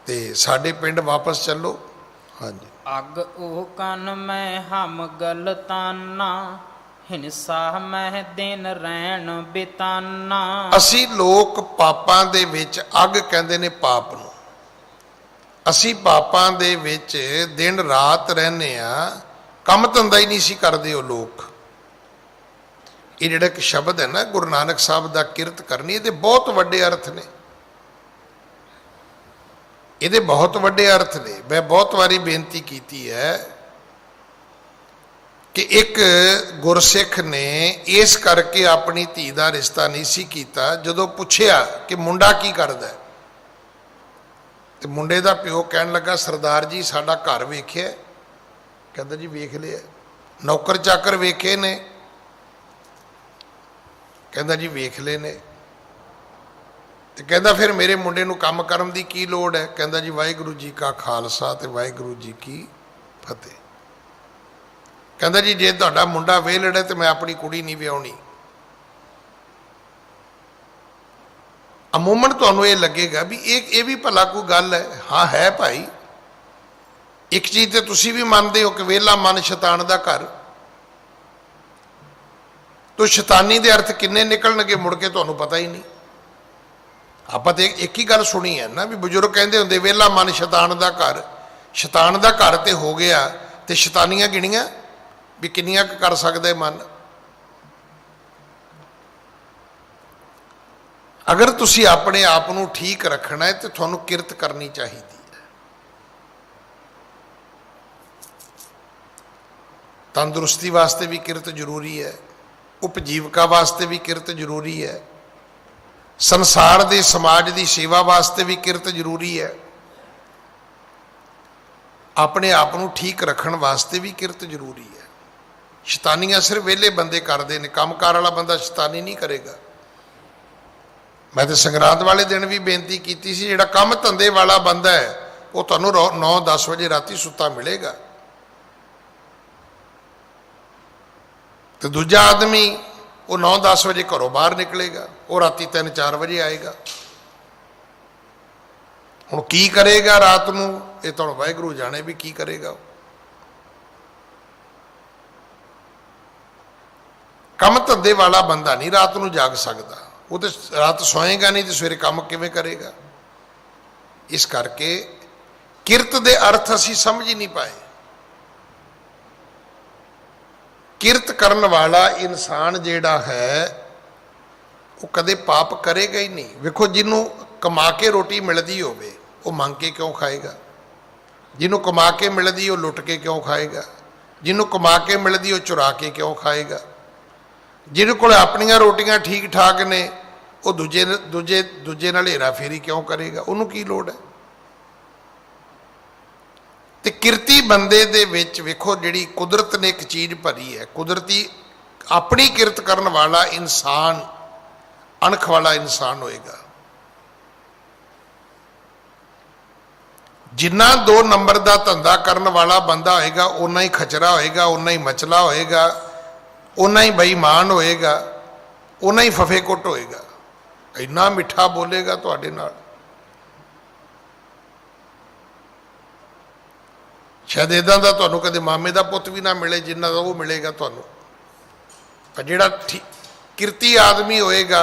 ਤੇ ਸਾਡੇ ਪਿੰਡ ਵਾਪਸ ਚੱਲੋ। ਹਾਂਜੀ। ਅਗ ਉਹ ਕਨ ਮੈਂ ਹਮ ਗਲਤਾਨਾ, ਹਿੰਸਾ ਮਹਿ ਦਿਨ ਰਹਿਣ ਬਿਤਾਨਾ। ਅਸੀਂ ਲੋਕ ਪਾਪਾਂ ਦੇ ਵਿੱਚ, ਅੱਗ ਕਹਿੰਦੇ ਨੇ ਪਾਪ ਨੂੰ, ਅਸੀਂ ਪਾਪਾਂ ਦੇ ਵਿੱਚ ਦਿਨ ਰਾਤ ਰਹਿੰਦੇ ਆ, ਕੰਮ ਧੰਦਾ ਹੀ ਨਹੀਂ ਸੀ ਕਰਦੇ ਉਹ ਲੋਕ। ਇਹ ਜਿਹੜਾ ਇੱਕ ਸ਼ਬਦ ਹੈ ਨਾ ਗੁਰੂ ਨਾਨਕ ਸਾਹਿਬ ਦਾ ਕਿਰਤ ਕਰਨੀ, ਇਹਦੇ ਬਹੁਤ ਵੱਡੇ ਅਰਥ ਨੇ, ਇਹਦੇ ਬਹੁਤ ਵੱਡੇ ਅਰਥ ਨੇ। ਮੈਂ ਬਹੁਤ ਵਾਰੀ ਬੇਨਤੀ ਕੀਤੀ ਹੈ ਕਿ ਇੱਕ ਗੁਰਸਿੱਖ ਨੇ ਇਸ ਕਰਕੇ ਆਪਣੀ ਧੀ ਦਾ ਰਿਸ਼ਤਾ ਨਹੀਂ ਸੀ ਕੀਤਾ, ਜਦੋਂ ਪੁੱਛਿਆ ਕਿ ਮੁੰਡਾ ਕੀ ਕਰਦਾ ਹੈ, ਤੇ ਮੁੰਡੇ ਦਾ ਪਿਓ ਕਹਿਣ ਲੱਗਾ ਸਰਦਾਰ ਜੀ ਸਾਡਾ ਘਰ ਵੇਖਿਆ। ਕਹਿੰਦਾ ਜੀ ਵੇਖ ਲਿਆ। ਨੌਕਰ ਚਾਕਰ ਵੇਖੇ ਨੇ? ਕਹਿੰਦਾ ਜੀ ਵੇਖ ਲਏ ਨੇ। ਤੇ ਕਹਿੰਦਾ ਫਿਰ ਮੇਰੇ ਮੁੰਡੇ ਨੂੰ ਕੰਮ ਕਰਨ ਦੀ ਕੀ ਲੋੜ ਹੈ? ਕਹਿੰਦਾ ਜੀ ਵਾਹਿਗੁਰੂ ਜੀ ਕਾ ਖਾਲਸਾ ਤੇ ਵਾਹਿਗੁਰੂ ਜੀ ਕੀ ਫਤਿਹ। ਕਹਿੰਦਾ ਜੀ ਜੇ ਤੁਹਾਡਾ ਮੁੰਡਾ ਵਿਹਲੜ ਹੈ ਤੇ ਮੈਂ ਆਪਣੀ ਕੁੜੀ ਨਹੀਂ ਵਿਆਹੁਣੀ। ਅਮੂਮਨ ਤੁਹਾਨੂੰ ਇਹ ਲੱਗੇਗਾ ਵੀ ਇਹ ਵੀ ਭਲਾ ਕੋਈ ਗੱਲ ਹੈ। ਹਾਂ ਹੈ ਭਾਈ, ਇੱਕ ਚੀਜ਼ ਤੇ ਤੁਸੀਂ ਵੀ ਮੰਨਦੇ ਹੋ ਕਿ ਵਿਹਲਾ ਮਨ ਸ਼ੈਤਾਨ ਦਾ ਘਰ। ਤੋ ਸ਼ੈਤਾਨੀ ਦੇ ਅਰਥ ਕਿੰਨੇ ਨਿਕਲਣਗੇ ਮੁੜ ਕੇ ਤੁਹਾਨੂੰ ਪਤਾ ਹੀ ਨਹੀਂ। ਆਪਾਂ ਤੇ ਇੱਕ ਹੀ ਗੱਲ ਸੁਣੀ ਹੈ ਨਾ ਵੀ ਬਜ਼ੁਰਗ ਕਹਿੰਦੇ ਹੁੰਦੇ ਵਿਹਲਾ ਮਨ ਸ਼ੈਤਾਨ ਦਾ ਘਰ। ਸ਼ੈਤਾਨ ਦਾ ਘਰ ਤੇ ਹੋ ਗਿਆ, ਤੇ ਸ਼ੈਤਾਨੀਆਂ ਗਿਣੀਆਂ ਵੀ ਕਿੰਨੀਆਂ ਕੁ ਕਰ ਸਕਦਾ ਹੈ ਮਨ। ਅਗਰ ਤੁਸੀਂ ਆਪਣੇ ਆਪ ਨੂੰ ਠੀਕ ਰੱਖਣਾ ਹੈ ਤੇ ਤੁਹਾਨੂੰ ਕਿਰਤ ਕਰਨੀ ਚਾਹੀਦੀ ਹੈ। ਤੰਦਰੁਸਤੀ ਵਾਸਤੇ ਵੀ ਕਿਰਤ ਜ਼ਰੂਰੀ ਹੈ, ਉਪਜੀਵਕਾ ਵਾਸਤੇ ਵੀ ਕਿਰਤ ਜ਼ਰੂਰੀ ਹੈ, ਸੰਸਾਰ ਦੇ ਸਮਾਜ ਦੀ ਸੇਵਾ ਵਾਸਤੇ ਵੀ ਕਿਰਤ ਜ਼ਰੂਰੀ ਹੈ, ਆਪਣੇ ਆਪ ਨੂੰ ਠੀਕ ਰੱਖਣ ਵਾਸਤੇ ਵੀ ਕਿਰਤ ਜ਼ਰੂਰੀ ਹੈ। ਸ਼ੈਤਾਨੀਆਂ ਸਿਰਫ ਵਿਹਲੇ ਬੰਦੇ ਕਰਦੇ ਨੇ, ਕੰਮਕਾਰ ਵਾਲਾ ਬੰਦਾ ਸ਼ੈਤਾਨੀ ਨਹੀਂ ਕਰੇਗਾ। ਮੈਂ ਤੇ ਸੰਗਰਾਂਦ ਵਾਲੇ ਦਿਨ ਵੀ ਬੇਨਤੀ ਕੀਤੀ ਸੀ, ਜਿਹੜਾ ਕੰਮ ਧੰਦੇ ਵਾਲਾ ਬੰਦਾ ਹੈ ਉਹ ਤੁਹਾਨੂੰ 9-10 ਵਜੇ ਰਾਤੀ ਸੁੱਤਾ ਮਿਲੇਗਾ, ਤੇ ਦੂਜਾ ਆਦਮੀ ਉਹ 9-10 ਵਜੇ ਘਰੋਂ ਬਾਹਰ ਨਿਕਲੇਗਾ, ਉਹ ਰਾਤੀ 3-4 ਵਜੇ ਆਏਗਾ। ਹੁਣ ਕੀ ਕਰੇਗਾ ਰਾਤ ਨੂੰ, ਇਹ ਤੁਹਾਨੂੰ ਵਾਹਿਗੁਰੂ ਜਾਣੇ ਵੀ ਕੀ ਕਰੇਗਾ। ਕੰਮ ਧੰਦੇ ਵਾਲਾ ਬੰਦਾ ਨਹੀਂ ਰਾਤ ਨੂੰ ਜਾਗ ਸਕਦਾ, ਉਹ ਤੇ ਰਾਤ ਸੋਏਗਾ ਨਹੀਂ ਤੇ ਸਵੇਰੇ ਕੰਮ ਕਿਵੇਂ ਕਰੇਗਾ। ਇਸ ਕਰਕੇ ਕਿਰਤ ਦੇ ਅਰਥ ਅਸੀਂ ਸਮਝ ਹੀ ਨਹੀਂ ਪਾਏ। ਕਿਰਤ ਕਰਨ ਵਾਲਾ ਇਨਸਾਨ ਜਿਹੜਾ ਹੈ ਉਹ ਕਦੇ ਪਾਪ ਕਰੇਗਾ ਹੀ ਨਹੀਂ। ਵੇਖੋ, ਜਿਹਨੂੰ ਕਮਾ ਕੇ ਰੋਟੀ ਮਿਲਦੀ ਹੋਵੇ ਉਹ ਮੰਗ ਕੇ ਕਿਉਂ ਖਾਏਗਾ? ਜਿਹਨੂੰ ਕਮਾ ਕੇ ਮਿਲਦੀ ਉਹ ਲੁੱਟ ਕੇ ਕਿਉਂ ਖਾਏਗਾ? ਜਿਹਨੂੰ ਕਮਾ ਕੇ ਮਿਲਦੀ ਉਹ ਚੁਰਾ ਕੇ ਕਿਉਂ ਖਾਏਗਾ? ਜਿਹਦੇ ਕੋਲ ਆਪਣੀਆਂ ਰੋਟੀਆਂ ਠੀਕ ਠਾਕ ਨੇ ਉਹ ਦੂਜੇ ਨਾਲ ਹੇਰਾ ਫੇਰੀ ਕਿਉਂ ਕਰੇਗਾ? ਉਹਨੂੰ ਕੀ ਲੋੜ ਹੈ? ਤੇ ਕਿਰਤੀ ਬੰਦੇ ਦੇ ਵਿੱਚ ਵੇਖੋ ਜਿਹੜੀ ਕੁਦਰਤ ਨੇ ਇੱਕ ਚੀਜ਼ ਭਰੀ ਹੈ, ਕੁਦਰਤੀ ਆਪਣੀ ਕਿਰਤ ਕਰਨ ਵਾਲਾ ਇਨਸਾਨ ਅਣਖ ਵਾਲਾ ਇਨਸਾਨ ਹੋਏਗਾ। ਜਿੰਨਾ 2 ਨੰਬਰ ਦਾ ਧੰਦਾ ਕਰਨ ਵਾਲਾ ਬੰਦਾ ਹੋਏਗਾ ਓਨਾ ਹੀ ਖਚਰਾ ਹੋਏਗਾ, ਓਨਾ ਹੀ ਮਚਲਾ ਹੋਏਗਾ, ਓਨਾ ਹੀ ਬੇਈਮਾਨ ਹੋਏਗਾ, ਓਨਾ ਹੀ ਫਫੇਕੁੱਟ ਹੋਏਗਾ। ਇੰਨਾ ਮਿੱਠਾ ਬੋਲੇਗਾ ਤੁਹਾਡੇ ਨਾਲ, ਸ਼ਾਇਦ ਇੱਦਾਂ ਦਾ ਤੁਹਾਨੂੰ ਕਦੇ ਮਾਮੇ ਦਾ ਪੁੱਤ ਵੀ ਨਾ ਮਿਲੇ ਜਿੰਨਾ ਦਾ ਉਹ ਮਿਲੇਗਾ ਤੁਹਾਨੂੰ। ਪਰ ਜਿਹੜਾ ਕਿਰਤੀ ਆਦਮੀ ਹੋਏਗਾ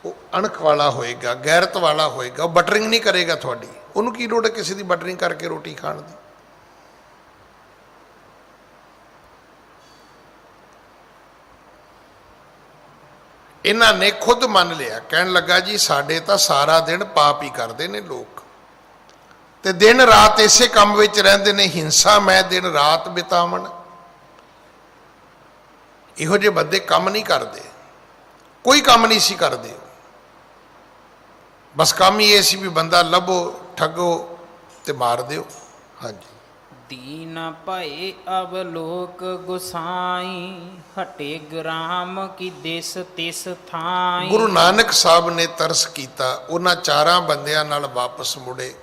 ਉਹ ਅਣਖ ਵਾਲਾ ਹੋਏਗਾ, ਗੈਰਤ ਵਾਲਾ ਹੋਏਗਾ, ਉਹ ਬਟਰਿੰਗ ਨਹੀਂ ਕਰੇਗਾ ਤੁਹਾਡੀ। ਉਹਨੂੰ ਕੀ ਲੋੜ ਹੈ ਕਿਸੇ ਦੀ ਬਟਰਿੰਗ ਕਰਕੇ ਰੋਟੀ ਖਾਣ ਦੀ? ਇਹਨਾਂ ਨੇ ਖੁਦ ਮੰਨ ਲਿਆ, ਕਹਿਣ ਲੱਗਾ ਜੀ ਸਾਡੇ ਤਾਂ ਸਾਰਾ ਦਿਨ ਪਾਪ ਹੀ ਕਰਦੇ ਨੇ ਲੋਕ, ਤੇ ਦਿਨ ਰਾਤ ਇਸੇ ਕੰਮ ਵਿੱਚ ਰਹਿੰਦੇ ਨੇ, ਹਿੰਸਾ ਮੈਂ ਦਿਨ ਰਾਤ ਬਿਤਾਵਣ। ਇਹੋ ਜਿਹੇ ਬੰਦੇ ਕੰਮ ਨਹੀਂ ਕਰਦੇ, ਕੋਈ ਕੰਮ ਨਹੀਂ ਸੀ ਕਰਦੇ, ਬਸ ਕੰਮ ਹੀ ਇਹ ਸੀ ਵੀ ਬੰਦਾ ਲੱਭੋ, ਠੱਗੋ ਤੇ ਮਾਰ ਦਿਓ। ਹਾਂਜੀ। ਦੀਨ ਭਏ ਅਵਲੋਕ ਗੁਸਾਈ, ਹਟੇ ਗ੍ਰਾਮ ਕੀ ਦਿਸ ਤਿਸ ਥਾਈ। ਗੁਰੂ ਨਾਨਕ ਸਾਹਿਬ ਨੇ ਤਰਸ ਕੀਤਾ, ਉਹਨਾਂ ਚਾਰਾਂ ਬੰਦਿਆਂ ਨਾਲ ਵਾਪਸ ਮੁੜੇ,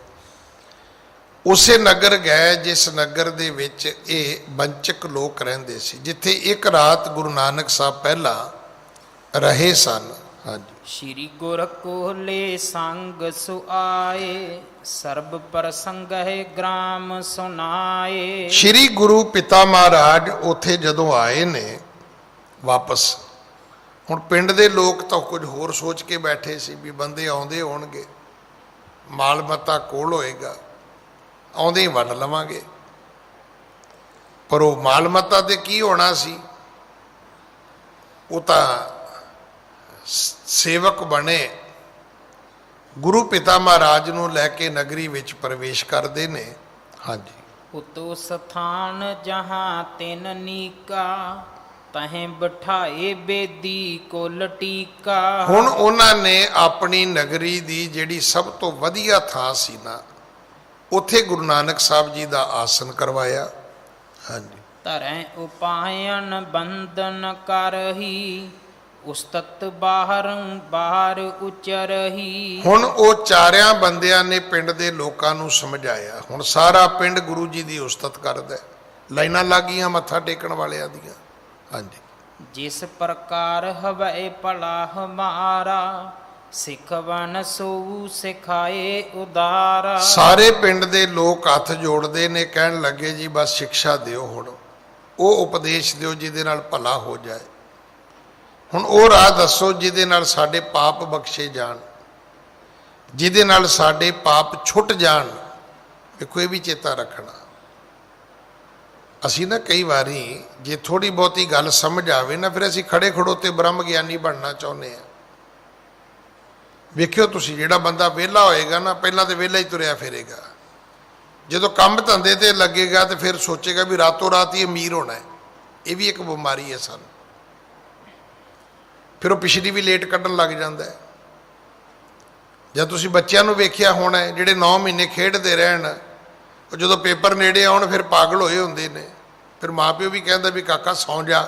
ਉਸੇ ਨਗਰ ਗਏ ਜਿਸ ਨਗਰ ਦੇ ਵਿੱਚ ਇਹ ਵੰਚਕ ਲੋਕ ਰਹਿੰਦੇ ਸੀ, ਜਿੱਥੇ ਇੱਕ ਰਾਤ ਗੁਰੂ ਨਾਨਕ ਸਾਹਿਬ ਪਹਿਲਾਂ ਰਹੇ ਸਨ। ਹਾਂਜੀ। ਸ਼੍ਰੀ ਗੁਰ ਕੋਲੇ ਸੰਗ ਸੁਆਏ, ਸਰਬ ਪ੍ਰਸੰਗਹਿ ਗ੍ਰਾਮ ਸੁਨਾਏ। ਸ਼੍ਰੀ ਗੁਰੂ ਪਿਤਾ ਮਹਾਰਾਜ ਉੱਥੇ ਜਦੋਂ ਆਏ ਨੇ ਵਾਪਸ, ਹੁਣ ਪਿੰਡ ਦੇ ਲੋਕ ਤਾਂ ਕੁਝ ਹੋਰ ਸੋਚ ਕੇ ਬੈਠੇ ਸੀ ਵੀ ਬੰਦੇ ਆਉਂਦੇ ਹੋਣਗੇ, ਮਾਲ ਮੱਤਾ ਕੋਲ ਹੋਏਗਾ, ਆਉਂਦੇ ਹੀ ਵੰਡ ਲਵਾਂਗੇ, ਪਰ ਉਹ ਮਾਲ ਮੱਤਾ ਤੇ ਕੀ ਹੋਣਾ ਸੀ, ਉਹ ਤਾਂ ਸੇਵਕ ਬਣੇ, ਗੁਰੂ ਪਿਤਾ ਮਹਾਰਾਜ ਨੂੰ ਲੈ ਕੇ ਨਗਰੀ ਵਿੱਚ ਪ੍ਰਵੇਸ਼ ਕਰਦੇ ਨੇ। ਹਾਂਜੀ। ਉਤੋ ਸਥਾਨ ਜਹਾਂ ਤਿਨ ਨੀਕਾ, ਤਹੀਂ ਬਿਠਾਏ ਬੇਦੀ ਕੋਲ ਟੀਕਾ। ਹੁਣ ਉਹਨਾਂ ਨੇ ਆਪਣੀ ਨਗਰੀ ਦੀ ਜਿਹੜੀ ਸਭ ਤੋਂ ਵਧੀਆ ਥਾਂ ਸੀ ਨਾ, ਉੱਥੇ ਗੁਰੂ ਨਾਨਕ ਸਾਹਿਬ ਜੀ ਦਾ ਆਸਨ ਕਰਵਾਇਆ। ਹਾਂਜੀ। ਧਰੈ ਉਪਾਇਨ ਬੰਦਨ ਕਰਹੀ, ਉਸਤਤ ਬਾਹਰ ਉਚਰਹੀ। ਹੁਣ ਉਹ ਚਾਰਿਆਂ ਬੰਦਿਆਂ ਨੇ ਪਿੰਡ ਦੇ ਲੋਕਾਂ ਨੂੰ ਸਮਝਾਇਆ, ਹੁਣ ਸਾਰਾ ਪਿੰਡ ਗੁਰੂ ਜੀ ਦੀ ਉਸਤਤ ਕਰਦਾ, ਲਾਈਨਾਂ ਲੱਗ ਗਈਆਂ ਮੱਥਾ ਟੇਕਣ ਵਾਲਿਆਂ ਦੀਆਂ। ਹਾਂਜੀ। ਜਿਸ ਪ੍ਰਕਾਰ ਹਵੈ ਭਲਾ ਹਮਾਰਾ, ਸਿਖਵਨ ਸੋ ਸਿਖਾਏ ਉਦਾਰਾ। ਸਾਰੇ ਪਿੰਡ ਦੇ ਲੋਕ ਹੱਥ ਜੋੜਦੇ ਨੇ, ਕਹਿਣ ਲੱਗੇ ਜੀ ਬਸ ਸਿੱਖਿਆ ਦਿਓ, ਹੁਣ ਉਹ ਉਪਦੇਸ਼ ਦਿਓ ਜਿਹਦੇ ਨਾਲ ਭਲਾ ਹੋ ਜਾਏ, ਹੁਣ ਉਹ ਰਾਹ ਦੱਸੋ ਜਿਹਦੇ ਨਾਲ ਸਾਡੇ ਪਾਪ ਬਖਸ਼ੇ ਜਾਣ, ਜਿਹਦੇ ਨਾਲ ਸਾਡੇ ਪਾਪ ਛੁੱਟ ਜਾਣ। ਵੇਖੋ ਇਹ ਵੀ ਚੇਤਾ ਰੱਖਣਾ, ਅਸੀਂ ਨਾ ਕਈ ਵਾਰੀ ਜੇ ਥੋੜੀ ਬਹੁਤੀ ਗੱਲ ਸਮਝ ਆਵੇ ਨਾ, ਫਿਰ ਅਸੀਂ ਖੜੇ ਖੜੋਤੇ ਬ੍ਰਹਮ ਗਿਆਨੀ ਬਣਨਾ ਚਾਹੁੰਦੇ ਹਾਂ। ਵੇਖਿਓ ਤੁਸੀਂ, ਜਿਹੜਾ ਬੰਦਾ ਵਿਹਲਾ ਹੋਏਗਾ ਨਾ, ਪਹਿਲਾਂ ਤਾਂ ਵਿਹਲਾ ਹੀ ਤੁਰਿਆ ਫਿਰੇਗਾ, ਜਦੋਂ ਕੰਮ ਧੰਦੇ ਤੇ ਲੱਗੇਗਾ ਤੇ ਫਿਰ ਸੋਚੇਗਾ ਵੀ ਰਾਤੋਂ ਰਾਤ ਹੀ ਅਮੀਰ ਹੋਣਾ ਹੈ। ਇਹ ਵੀ ਇੱਕ ਬਿਮਾਰੀ ਹੈ ਸਾਨੂੰ, ਫਿਰ ਉਹ ਪਿਛਲੀ ਵੀ ਲੇਟ ਕੱਢਣ ਲੱਗ ਜਾਂਦਾ ਹੈ। ਜਦ ਤੁਸੀਂ ਬੱਚਿਆਂ ਨੂੰ ਵੇਖਿਆ ਹੋਣਾ, ਜਿਹੜੇ 9 ਮਹੀਨੇ ਖੇਡਦੇ ਰਹਿਣ, ਉਹ ਜਦੋਂ ਪੇਪਰ ਨੇੜੇ ਆਉਣ ਫਿਰ ਪਾਗਲ ਹੋਏ ਹੁੰਦੇ ਨੇ, ਫਿਰ ਮਾਂ ਪਿਓ ਵੀ ਕਹਿੰਦਾ ਵੀ ਕਾਕਾ ਸੌਂ ਜਾ।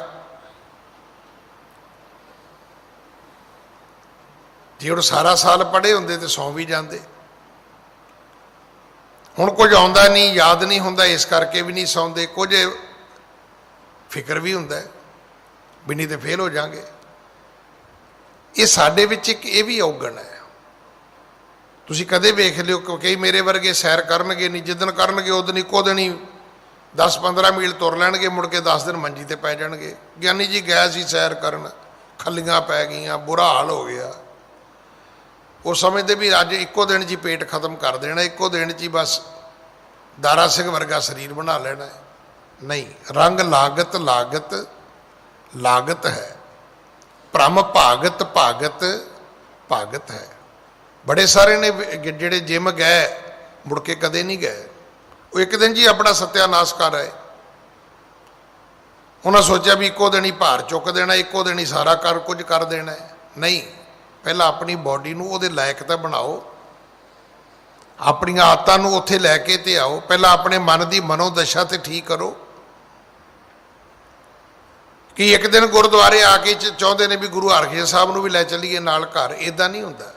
ਜੇ ਉਹ ਸਾਰਾ ਸਾਲ ਪੜ੍ਹੇ ਹੁੰਦੇ ਤੇ ਸੌਂ ਵੀ ਜਾਂਦੇ। ਹੁਣ ਕੁਝ ਆਉਂਦਾ ਨਹੀਂ, ਯਾਦ ਨਹੀਂ ਹੁੰਦਾ, ਇਸ ਕਰਕੇ ਵੀ ਨਹੀਂ ਸੌਂਦੇ, ਕੁਝ ਫਿਕਰ ਵੀ ਹੁੰਦਾ ਵੀ ਨਹੀਂ ਤੇ ਫੇਲ ਹੋ ਜਾਵਾਂਗੇ। ਇਹ ਸਾਡੇ ਵਿੱਚ ਇੱਕ ਇਹ ਵੀ ਔਗਣ ਹੈ। ਤੁਸੀਂ ਕਦੇ ਵੇਖ ਲਿਓ ਕਿ ਕਈ ਮੇਰੇ ਵਰਗੇ ਸੈਰ ਕਰਨਗੇ ਨਹੀਂ, ਜਿੱਦਣ ਕਰਨਗੇ ਉਦਣ ਇੱਕੋ ਦਿਨ ਹੀ 10-15 ਮੀਲ ਤੁਰ ਲੈਣਗੇ, ਮੁੜ ਕੇ 10 ਦਿਨ ਮੰਜੀ ਤੇ ਪੈ ਜਾਣਗੇ। ਗਿਆਨੀ ਜੀ ਗਏ ਸੀ ਸੈਰ ਕਰਨ, ਖੱਲੀਆਂ ਪੈ ਗਈਆਂ, ਬੁਰਾ ਹਾਲ ਹੋ ਗਿਆ। ਉਹ ਸਮਝਦੇ ਵੀ ਅੱਜ ਇੱਕੋ ਦਿਨ 'ਚ ਹੀ ਪੇਟ ਖਤਮ ਕਰ ਦੇਣਾ, ਇੱਕੋ ਦਿਨ 'ਚ ਹੀ ਬਸ ਦਾਰਾ ਸਿੰਘ ਵਰਗਾ ਸਰੀਰ ਬਣਾ ਲੈਣਾ। ਨਹੀਂ, ਰੰਗ ਲਾਗਤ ਲਾਗਤ ਲਾਗਤ ਹੈ, ਭ੍ਰਮ ਭਾਗਤ ਭਾਗਤ ਭਾਗਤ ਹੈ। ਬੜੇ ਸਾਰੇ ਨੇ ਜਿਹੜੇ ਜਿਮ ਗਏ ਮੁੜ ਕੇ ਕਦੇ ਨਹੀਂ ਗਏ, ਉਹ ਇੱਕ ਦਿਨ ਜੀ ਆਪਣਾ ਸਤਿਆਨਾਸ਼ ਕਰ ਆਏ। ਉਹਨਾਂ ਸੋਚਿਆ ਵੀ ਇੱਕੋ ਦਿਨ ਹੀ ਭਾਰ ਚੁੱਕ ਦੇਣਾ, ਇੱਕੋ ਦਿਨ ਹੀ ਸਾਰਾ ਕੁਝ ਕਰ ਦੇਣਾ। ਨਹੀਂ, ਪਹਿਲਾਂ ਆਪਣੀ ਬਾਡੀ ਨੂੰ ਉਹਦੇ ਲਾਇਕ ਤਾਂ ਬਣਾਓ, ਆਪਣੀਆਂ ਆਦਤਾਂ ਨੂੰ ਉੱਥੇ ਲੈ ਕੇ ਤੇ ਆਓ, ਪਹਿਲਾਂ ਆਪਣੇ ਮਨ ਦੀ ਮਨੋਦਸ਼ਾ ਤੇ ਠੀਕ ਕਰੋ। ਕਿ ਇੱਕ ਦਿਨ ਗੁਰਦੁਆਰੇ ਆ ਕੇ ਚਾਹੁੰਦੇ ਨੇ ਵੀ ਗੁਰੂ ਹਰਗੋਬਿੰਦ ਸਾਹਿਬ ਨੂੰ ਵੀ ਲੈ ਚੱਲੀਏ ਨਾਲ ਘਰ, ਇੱਦਾਂ ਨਹੀਂ ਹੁੰਦਾ।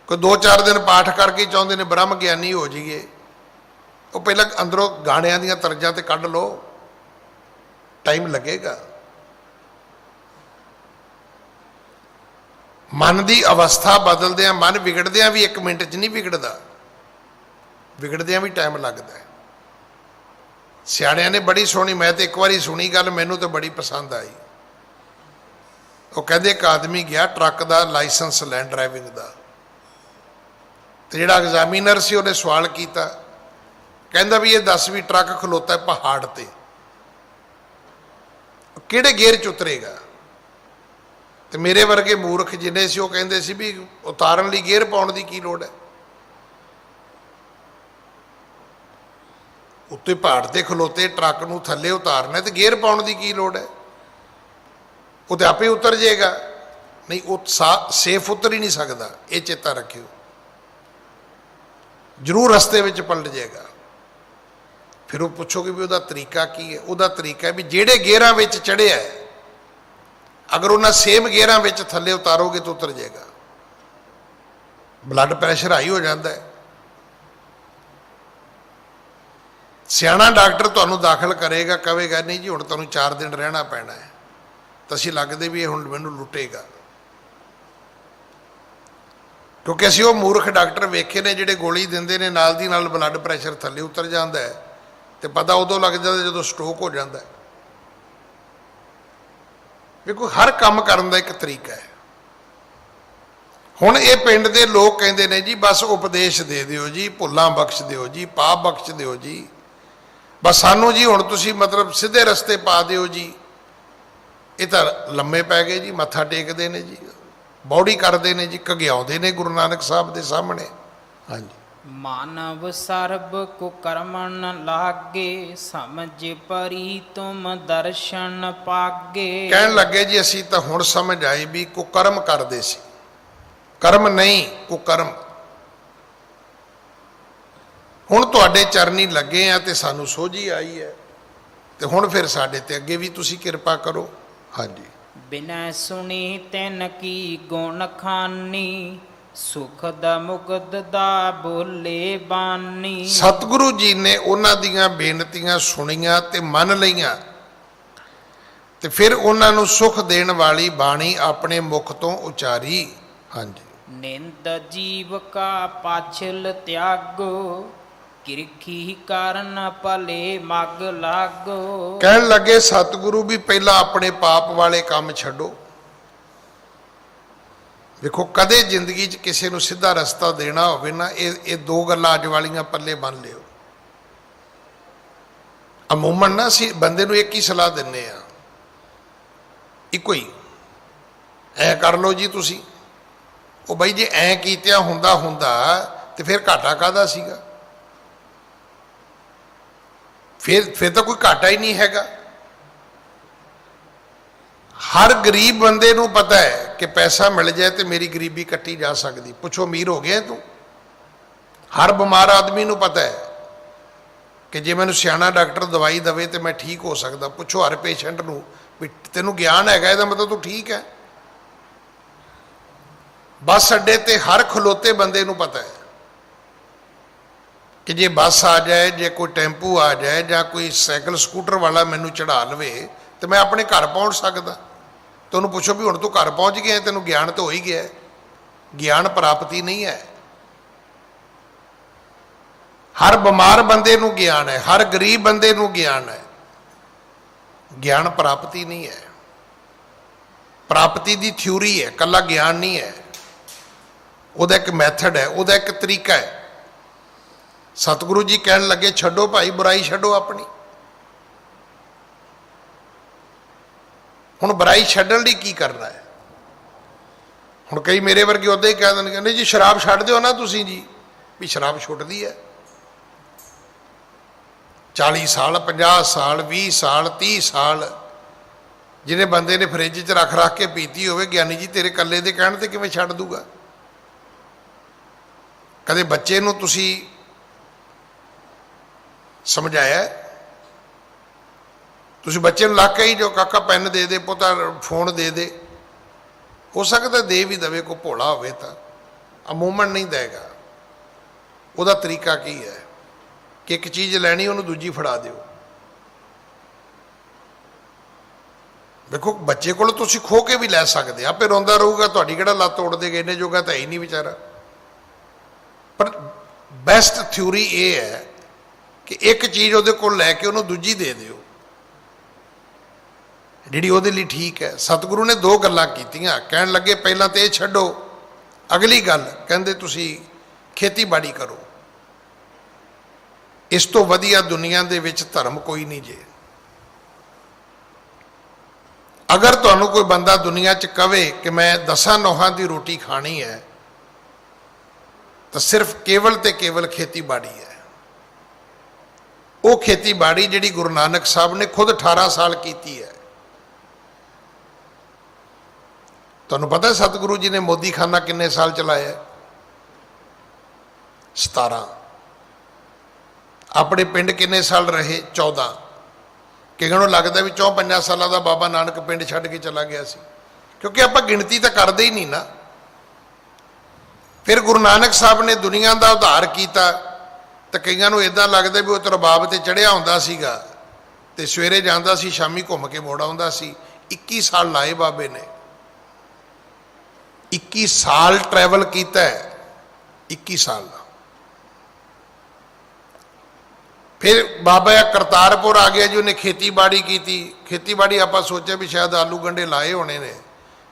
ਕੋਈ 2-4 ਦਿਨ ਪਾਠ ਕਰਕੇ ਚਾਹੁੰਦੇ ਨੇ ਬ੍ਰਹਮ ਗਿਆਨੀ ਹੋ ਜਾਈਏ, ਉਹ ਪਹਿਲਾਂ ਅੰਦਰੋਂ ਗਾਣਿਆਂ ਦੀਆਂ ਤਰਜ਼ਾਂ ਤੇ ਕੱਢ ਲਓ, ਟਾਈਮ ਲੱਗੇਗਾ। ਮਨ ਦੀ ਅਵਸਥਾ ਬਦਲਦਿਆਂ, ਮਨ ਵਿਗੜਦਿਆਂ ਵੀ 1 ਮਿੰਟ 'ਚ ਨਹੀਂ ਵਿਗੜਦਾ, ਵਿਗੜਦਿਆਂ ਵੀ ਟਾਈਮ ਲੱਗਦਾ ਹੈ। ਸਿਆਣਿਆਂ ਨੇ ਬੜੀ ਸੋਹਣੀ, ਮੈਂ ਤੇ ਇੱਕ ਵਾਰੀ ਸੁਣੀ ਗੱਲ, ਮੈਨੂੰ ਤਾਂ ਬੜੀ ਪਸੰਦ ਆਈ। ਉਹ ਕਹਿੰਦੇ ਇੱਕ ਆਦਮੀ ਗਿਆ ਟਰੱਕ ਦਾ ਲਾਇਸੈਂਸ ਲੈਣ, ਡਰਾਈਵਿੰਗ ਦਾ, ਤੇ ਜਿਹੜਾ ਐਗਜ਼ਾਮੀਨਰ ਸੀ ਉਹਨੇ ਸਵਾਲ ਕੀਤਾ, ਕਹਿੰਦਾ ਵੀ ਇਹ ਦੱਸ ਵੀ ਟਰੱਕ ਖਲੋਤਾ ਪਹਾੜ ਤੇ, ਕਿਹੜੇ ਗੇਅਰ 'ਚ ਉਤਰੇਗਾ? ਤੇ ਮੇਰੇ ਵਰਗੇ ਮੂਰਖ ਜਿੰਨੇ ਸੀ ਉਹ ਕਹਿੰਦੇ ਸੀ ਵੀ ਉਤਾਰਨ ਲਈ ਗੇਅਰ ਪਾਉਣ ਦੀ ਕੀ ਲੋੜ ਹੈ। ਉੱਤੇ ਪਹਾੜ ਤੇ ਖਲੋਤੇ ਟਰੱਕ ਨੂੰ ਥੱਲੇ ਉਤਾਰਨਾ ਤੇ ਗੇਅਰ ਪਾਉਣ ਦੀ ਕੀ ਲੋੜ ਹੈ, ਉਹ ਤੇ ਆਪੇ ਉਤਰ ਜਾਏਗਾ। ਨਹੀਂ, ਉਹ ਸੇਫ ਉਤਰ ਹੀ ਨਹੀਂ ਸਕਦਾ, ਇਹ ਚੇਤਾ ਰੱਖਿਓ। ਜ਼ਰੂਰ ਰਸਤੇ ਵਿੱਚ ਪਲਟ ਜਾਏਗਾ। ਫਿਰ ਉਹ ਪੁੱਛੋਗੇ ਵੀ ਉਹਦਾ ਤਰੀਕਾ ਕੀ ਹੈ। ਉਹਦਾ ਤਰੀਕਾ ਹੈ ਵੀ ਜਿਹੜੇ ਗੇਅਰਾਂ ਵਿੱਚ ਚੜ੍ਹਿਆ ਹੈ, ਅਗਰ ਉਹਨਾਂ ਸੇਮ ਗੇਅਰਾਂ ਵਿੱਚ ਥੱਲੇ ਉਤਾਰੋਗੇ ਤਾਂ ਉਤਰ ਜਾਏਗਾ। ਬਲੱਡ ਪ੍ਰੈਸ਼ਰ ਹਾਈ ਹੋ ਜਾਂਦਾ ਹੈ। ਸਿਆਣਾ ਡਾਕਟਰ ਤੁਹਾਨੂੰ ਦਾਖਲ ਕਰੇਗਾ, ਕਹੇਗਾ ਨਹੀਂ ਜੀ ਹੁਣ ਤੁਹਾਨੂੰ 4 ਦਿਨ ਰਹਿਣਾ ਪੈਣਾ ਹੈ, ਤਾਂ ਅਸੀਂ ਲੱਗਦੇ ਵੀ ਇਹ ਹੁਣ ਮੈਨੂੰ ਲੁੱਟੇਗਾ। ਕਿਉਂਕਿ ਅਸੀਂ ਉਹ ਮੂਰਖ ਡਾਕਟਰ ਵੇਖੇ ਨੇ ਜਿਹੜੇ ਗੋਲੀ ਦਿੰਦੇ ਨੇ ਨਾਲ ਦੀ ਨਾਲ ਬਲੱਡ ਪ੍ਰੈਸ਼ਰ ਥੱਲੇ ਉਤਰ ਜਾਂਦਾ ਹੈ, ਤੇ ਪਤਾ ਉਦੋਂ ਲੱਗ ਜਾਂਦਾ ਜਦੋਂ ਸਟ੍ਰੋਕ ਹੋ ਜਾਂਦਾ ਹੈ। ਵੇਖੋ, ਹਰ ਕੰਮ ਕਰਨ ਦਾ ਇੱਕ ਤਰੀਕਾ ਹੈ। ਹੁਣ ਇਹ ਪਿੰਡ ਦੇ ਲੋਕ ਕਹਿੰਦੇ ਨੇ ਜੀ ਬਸ ਉਪਦੇਸ਼ ਦੇ ਦਿਓ ਜੀ, ਭੁੱਲਾਂ ਬਖਸ਼ ਦਿਓ ਜੀ, ਪਾਪ ਬਖਸ਼ ਦਿਓ ਜੀ, ਬਸ ਸਾਨੂੰ ਜੀ ਹੁਣ ਤੁਸੀਂ ਮਤਲਬ ਸਿੱਧੇ ਰਸਤੇ ਪਾ ਦਿਓ ਜੀ। ਇਹ ਤਾਂ ਲੰਮੇ ਪੈ ਗਏ ਜੀ, ਮੱਥਾ ਟੇਕਦੇ ਨੇ ਜੀ, ਬੌੜੀ ਕਰਦੇ ਨੇ ਜੀ, ਘਗਿਆਉਂਦੇ ਨੇ ਗੁਰੂ ਨਾਨਕ ਸਾਹਿਬ ਦੇ ਸਾਹਮਣੇ। ਹਾਂਜੀ, ਮਾਨਵ ਸਰਬ ਕੁਕਰਮਨ ਲਾਗੇ, ਸਮਝ ਪਰੀ ਤੁਮ ਦਰਸ਼ਨ ਪਾਗੇ। ਕਹਿਣ ਲੱਗੇ ਜੀ ਅਸੀਂ ਤਾਂ ਹੁਣ ਸਮਝ ਆਏ ਵੀ ਕੁਕਰਮ ਕਰਦੇ ਸੀ, ਕਰਮ ਨਹੀਂ ਕੁਕਰਮ। ਹੁਣ ਤੁਹਾਡੇ ਚਰਨੀ ਲੱਗੇ ਆ ਤੇ ਸਾਨੂੰ ਸੋਝੀ ਆਈ ਹੈ, ਤੇ ਹੁਣ ਫਿਰ ਸਾਡੇ ਤੇ ਅੱਗੇ ਵੀ ਤੁਸੀਂ ਕਿਰਪਾ ਕਰੋ। ਹਾਂਜੀ, ਬਿਨੈ ਸੁਣੀ ਤੈਨ ਕੀ ਗੁਣ ਖਾਨੀ, ਸੁਖ ਦਾ ਮੁਕਤ ਦਾ ਬੋਲੇ ਬਾਨੀ। ਸਤਿਗੁਰੂ ਜੀ ਨੇ ਉਹਨਾਂ ਦੀਆਂ ਬੇਨਤੀਆਂ ਸੁਣੀਆਂ ਤੇ ਮੰਨ ਲਈਆਂ, ਤੇ ਫਿਰ ਉਹਨਾਂ ਨੂੰ ਸੁਖ ਦੇਣ ਵਾਲੀ ਬਾਣੀ ਆਪਣੇ ਮੁਖ ਤੋਂ ਉਚਾਰੀ। ਹਾਂਜੀ, ਨਿੰਦ ਜੀਵ ਕਾ ਪਾਛਲ ਤਿਆਗੋ, ਕਿਰਖੀ ਕਾਰਨ ਭਲੇ ਮਗ ਲਾਗੋ। ਕਹਿਣ ਲੱਗੇ ਸਤਿਗੁਰੂ ਵੀ ਪਹਿਲਾਂ ਆਪਣੇ ਪਾਪ ਵਾਲੇ ਕੰਮ ਛੱਡੋ। ਵੇਖੋ, ਕਦੇ ਜ਼ਿੰਦਗੀ 'ਚ ਕਿਸੇ ਨੂੰ ਸਿੱਧਾ ਰਸਤਾ ਦੇਣਾ ਹੋਵੇ ਨਾ, ਇਹ 2 ਗੱਲਾਂ ਅੱਜ ਵਾਲੀਆਂ ਪੱਲੇ ਬੰਨ ਲਿਓ। ਅਮੂਮਨ ਨਾ ਅਸੀਂ ਬੰਦੇ ਨੂੰ ਇੱਕ ਹੀ ਸਲਾਹ ਦਿੰਦੇ ਆ, ਇੱਕੋ ਹੀ, ਐ ਕਰ ਲਓ ਜੀ ਤੁਸੀਂ। ਉਹ ਬਾਈ ਜੇ ਐਂ ਕੀਤਿਆ ਹੁੰਦਾ ਤੇ ਫਿਰ ਘਾਟਾ ਕਾਹਦਾ ਸੀਗਾ? ਫਿਰ ਤਾਂ ਕੋਈ ਘਾਟਾ ਹੀ ਨਹੀਂ ਹੈਗਾ। ਹਰ ਗਰੀਬ ਬੰਦੇ ਨੂੰ ਪਤਾ ਹੈ ਕਿ ਪੈਸਾ ਮਿਲ ਜਾਏ ਤੇ ਮੇਰੀ ਗਰੀਬੀ ਕੱਟੀ ਜਾ ਸਕਦੀ। ਪੁੱਛੋ ਅਮੀਰ ਹੋ ਗਿਆ ਤੂੰ? ਹਰ ਬਿਮਾਰ ਆਦਮੀ ਨੂੰ ਪਤਾ ਹੈ ਕਿ ਜੇ ਮੈਨੂੰ ਸਿਆਣਾ ਡਾਕਟਰ ਦਵਾਈ ਦੇਵੇ ਤੇ ਮੈਂ ਠੀਕ ਹੋ ਸਕਦਾ। ਪੁੱਛੋ ਹਰ ਪੇਸ਼ੈਂਟ ਨੂੰ ਵੀ ਤੈਨੂੰ ਗਿਆਨ ਹੈਗਾ, ਇਹਦਾ ਮਤਲਬ ਤੂੰ ਠੀਕ ਹੈ। ਬੱਸ ਅੱਡੇ ਤੇ ਹਰ ਖਲੋਤੇ ਬੰਦੇ ਨੂੰ ਪਤਾ ਹੈ ਕਿ ਜੇ ਬੱਸ ਆ ਜਾਏ, ਜੇ ਕੋਈ ਟੈਂਪੂ ਆ ਜਾਏ, ਜਾਂ ਕੋਈ ਸਾਈਕਲ ਸਕੂਟਰ ਵਾਲਾ ਮੈਨੂੰ ਚੜ੍ਹਾ ਲਵੇ ਤੇ ਮੈਂ ਆਪਣੇ ਘਰ ਪਹੁੰਚ ਸਕਦਾ। ਤੁਹਾਨੂੰ ਪੁੱਛੋ ਵੀ ਹੁਣ ਤੂੰ ਘਰ ਪਹੁੰਚ ਗਿਆ, ਤੈਨੂੰ ਗਿਆਨ ਤਾਂ ਹੋ ਹੀ ਗਿਆ। ਗਿਆਨ ਪ੍ਰਾਪਤੀ ਨਹੀਂ ਹੈ। ਹਰ ਬਿਮਾਰ ਬੰਦੇ ਨੂੰ ਗਿਆਨ ਹੈ, ਹਰ ਗਰੀਬ ਬੰਦੇ ਨੂੰ ਗਿਆਨ ਹੈ। ਗਿਆਨ ਪ੍ਰਾਪਤੀ ਨਹੀਂ ਹੈ। ਪ੍ਰਾਪਤੀ ਦੀ ਥਿਊਰੀ ਹੈ, ਇਕੱਲਾ ਗਿਆਨ ਨਹੀਂ ਹੈ। ਉਹਦਾ ਇੱਕ ਮੈਥਡ ਹੈ, ਉਹਦਾ ਇੱਕ ਤਰੀਕਾ ਹੈ। ਸਤਿਗੁਰੂ ਜੀ ਕਹਿਣ ਲੱਗੇ ਛੱਡੋ ਭਾਈ ਬੁਰਾਈ, ਛੱਡੋ ਆਪਣੀ। ਹੁਣ ਬੁਰਾਈ ਛੱਡਣ ਲਈ ਕੀ ਕਰਨਾ ਹੈ? ਹੁਣ ਕਈ ਮੇਰੇ ਵਰਗੇ ਉੱਦਾਂ ਹੀ ਕਹਿ ਦਿੰਦੇ, ਕਹਿੰਦੇ ਜੀ ਸ਼ਰਾਬ ਛੱਡ ਦਿਓ ਨਾ ਤੁਸੀਂ ਜੀ। ਵੀ ਸ਼ਰਾਬ ਛੁੱਟਦੀ ਹੈ? 40 ਸਾਲ 50 ਸਾਲ 20 ਸਾਲ 30 ਸਾਲ ਜਿਹਨੇ ਬੰਦੇ ਨੇ ਫਰਿੱਜ 'ਚ ਰੱਖ ਕੇ ਪੀਤੀ ਹੋਵੇ, ਗਿਆਨੀ ਜੀ ਤੇਰੇ ਇਕੱਲੇ ਦੇ ਕਹਿਣ ਤੇ ਕਿਵੇਂ ਛੱਡ ਦੂਗਾ? ਕਦੇ ਬੱਚੇ ਨੂੰ ਤੁਸੀਂ ਸਮਝਾਇਆ? ਤੁਸੀਂ ਬੱਚੇ ਨੂੰ ਲੱਗ ਕੇ ਹੀ ਜੋ ਕਾਕਾ ਪੈਨ ਦੇ ਦੇ, ਪੁੱਤਾ ਫੋਨ ਦੇ ਦੇ। ਹੋ ਸਕਦਾ ਦੇ ਵੀ ਦੇਵੇ, ਕੋਈ ਭੋਲਾ ਹੋਵੇ ਤਾਂ, ਅਮੂਮਨ ਨਹੀਂ ਦੇਗਾ। ਉਹਦਾ ਤਰੀਕਾ ਕੀ ਹੈ ਕਿ ਇੱਕ ਚੀਜ਼ ਲੈਣੀ ਉਹਨੂੰ ਦੂਜੀ ਫੜਾ ਦਿਓ। ਵੇਖੋ, ਬੱਚੇ ਕੋਲ ਤੁਸੀਂ ਖੋ ਕੇ ਵੀ ਲੈ ਸਕਦੇ, ਆਪੇ ਰੋਂਦਾ ਰਹੂਗਾ, ਤੁਹਾਡੀ ਕਿਹੜਾ ਲੱਤ ਤੋੜ ਦੇਗਾ, ਇੰਨੇ ਜੋਗਾ ਤਾਂ ਹੈ ਹੀ ਨਹੀਂ ਵਿਚਾਰਾ। ਪਰ ਬੈਸਟ ਥਿਊਰੀ ਇਹ ਹੈ ਕਿ ਇੱਕ ਚੀਜ਼ ਉਹਦੇ ਕੋਲ ਲੈ ਕੇ ਉਹਨੂੰ ਦੂਜੀ ਦੇ ਦਿਓ ਜਿਹੜੀ ਉਹਦੇ ਲਈ ਠੀਕ ਹੈ। ਸਤਿਗੁਰੂ ਨੇ 2 ਗੱਲਾਂ ਕੀਤੀਆਂ। ਕਹਿਣ ਲੱਗੇ ਪਹਿਲਾਂ ਤੇ ਇਹ ਛੱਡੋ, ਅਗਲੀ ਗੱਲ ਕਹਿੰਦੇ ਤੁਸੀਂ ਖੇਤੀਬਾੜੀ ਕਰੋ। ਇਸ ਤੋਂ ਵਧੀਆ ਦੁਨੀਆ ਦੇ ਵਿੱਚ ਧਰਮ ਕੋਈ ਨਹੀਂ ਜੇ। अगर तुहानू कोई बंदा दुनिया च कहे कि मैं 10 नौहां की रोटी खानी है तो सिर्फ केवल ते केवल खेतीबाड़ी है। वो खेतीबाड़ी जिहड़ी गुरु नानक साहब ने खुद 18 साल की है। तुहानू पता है सतगुरु जी ने मोदी खाना किन्ने साल चलाया? 17। अपने पिंड किन्ने साल रहे? 14। किहनों लगता भी 4-5 सालों का बाबा नानक पिंड छड्ड के चला गया सी, क्योंकि आप गिणती तो करते ही नहीं ना। फिर गुरु नानक साहब ने दुनिया का उद्धार किया तो कईयों इदा लगता भी वो तो रबाब से चढ़िया होंदा सीगा ते सवेरे जांदा सी, शामी घूम के मुड़ आउंदा सी। 21 साल लाए बाबे ने, 21 साल ट्रैवल किया है, 21 साल। फिर बाबा करतारपुर आ गया जी, उन्हें खेतीबाड़ी की। खेतीबाड़ी आप सोचा भी शायद आलू गंढे लाए होने ने,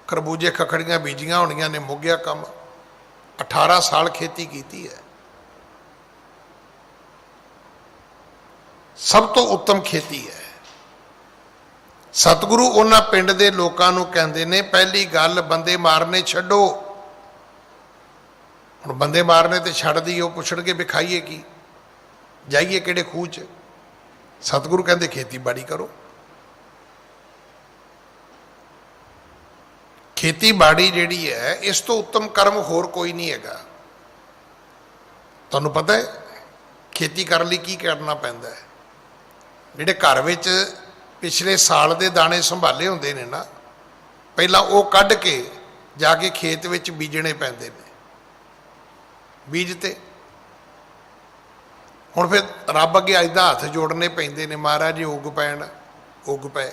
खरबूजे खखड़ियाँ बीजियां होनियां ने, मुग गया काम। 18 साल खेती की है। सब तो उत्तम खेती है। सतगुरु उन्हां पिंड दे लोकां नूं कहंदे ने, पहली गल बंदे मारने छड्डो। हुण बंदे मारने ते छड्ड दी, वो पुछणगे भी खाइए की, जाइए किहड़े खूह च? सतगुरु कहंदे खेतीबाड़ी करो। खेतीबाड़ी जिहड़ी है इस तो उत्तम कर्म होर कोई नहीं हैगा। तुहानूं पता है खेती करने लई की करना पैंदा है? जिहड़े घर विच पिछले साल दे दाने संभाले हुंदे ने ना, पहलां वो कढ के जाके खेत विच बीजणे पैंदे ने। बीजते हुण फिर रब अगे इदां हथ जोड़ने पैंदे ने, महाराज जी उग पैण, उग पै।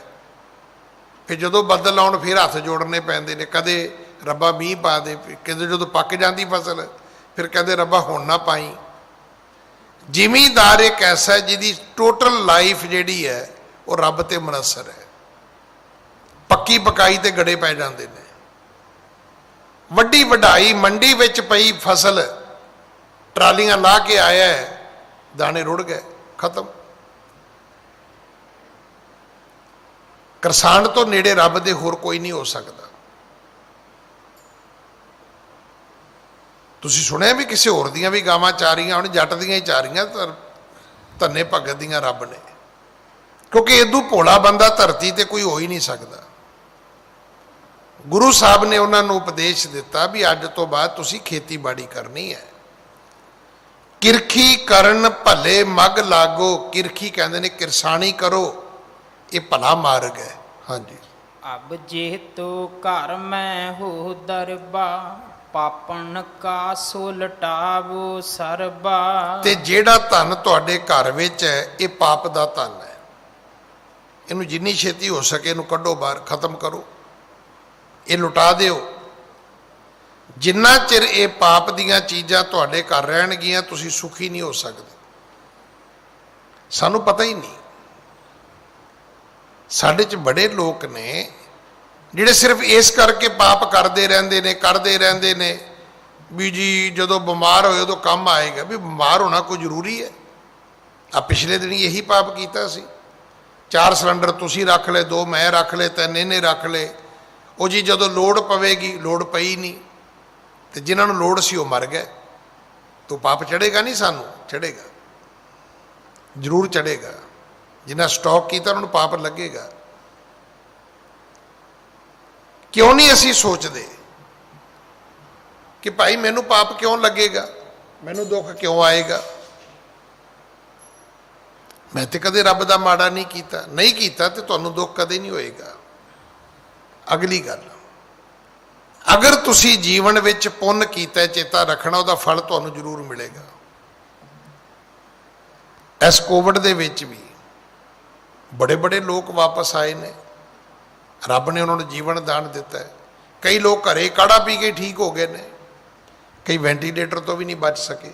फिर जदों बदल आउण फिर हथ जोड़ने पैंदे ने, कदे रब्बा मींह पा दे, कदे जदों पक जाती फसल फिर कहते रब्बा हुण ना पाई। जिमीदार एक ऐसा है जिहदी टोटल लाइफ जिहड़ी है वो रब ते मुनसर है। पक्की पकाई ते गड़े पै जाते हैं। वड्डी वड्डाई मंडी विच पई फसल, ट्रालियां ला के आया है, दाने रुड़ गए, खत्म। किसान तो नेड़े रब दे होर कोई नहीं हो सकता। तुसीं सुनिया भी किसी होर दियां भी गावां चारियां, हुण जट दियां ही चारियां, धन्ने भगत दियां रब ने, क्योंकि इदू भोला बंदा धरती ते कोई हो ही नहीं सकता। गुरु साहब ने उन्होंने उपदेश दिता भी अज तो बाद तुसीं खेतीबाड़ी करनी है। किरखी करन भले मग लागो। किरखी कहते ने किरसानी करो, ये भला मार्ग है। हाँ जी। अब जेतु घर में हो दरबा, पापन का सो लटावो सरबा। ते जेड़ा धन तुहाडे घर विच है ये पाप दा धन है। इनू जिन्नी छेती हो सके इनू कड्डो बाहर, खत्म करो, ये लुटा दिओ। जिन्ना चिर ये पाप दियां चीज़ां तुहाडे घर रहणगियां तुसीं सुखी नहीं हो सकदे। सानू पता ही नहीं। साडे च बड़े लोग ने जिहड़े सिर्फ इस करके पाप करते रहंदे ने भी जी जदों बीमार होए उदों काम आएगा। भी बीमार होना कोई जरूरी है? आ पिछले दिन यही पाप कीता सी। 4 सिलेंडर तुसीं रख ले, 2 मैं रख ले, 3 इहने रख ले। वो जी जदों लोड़ पवेगी, लोड़ पई नहीं, तो जिन्होंने लोड़ सी वो मर गए। तो पाप चढ़ेगा नहीं? सानू चढ़ेगा, जरूर चढ़ेगा। जिन्हें स्टॉक किया उन्होंने पाप लगेगा। क्यों नहीं असी सोचते कि भाई मैनू पाप क्यों लगेगा, मैनू दुख क्यों आएगा? मैं तो कदे रब का माड़ा नहीं किया, नहीं किया तो तुहानू दुख कदे नहीं होएगा। अगली गल, अगर तुसी जीवन विच पुण्य कीता, चेता रखना उसका फल तुहानू जरूर मिलेगा। इस कोविड दे विच भी बड़े बड़े लोग वापस आए ने, रब ने उन्होंने जीवन दान दिता है। कई लोग घरे काढ़ा पी के ठीक हो गए ने, कई वेंटीलेटर तो भी नहीं बच सके।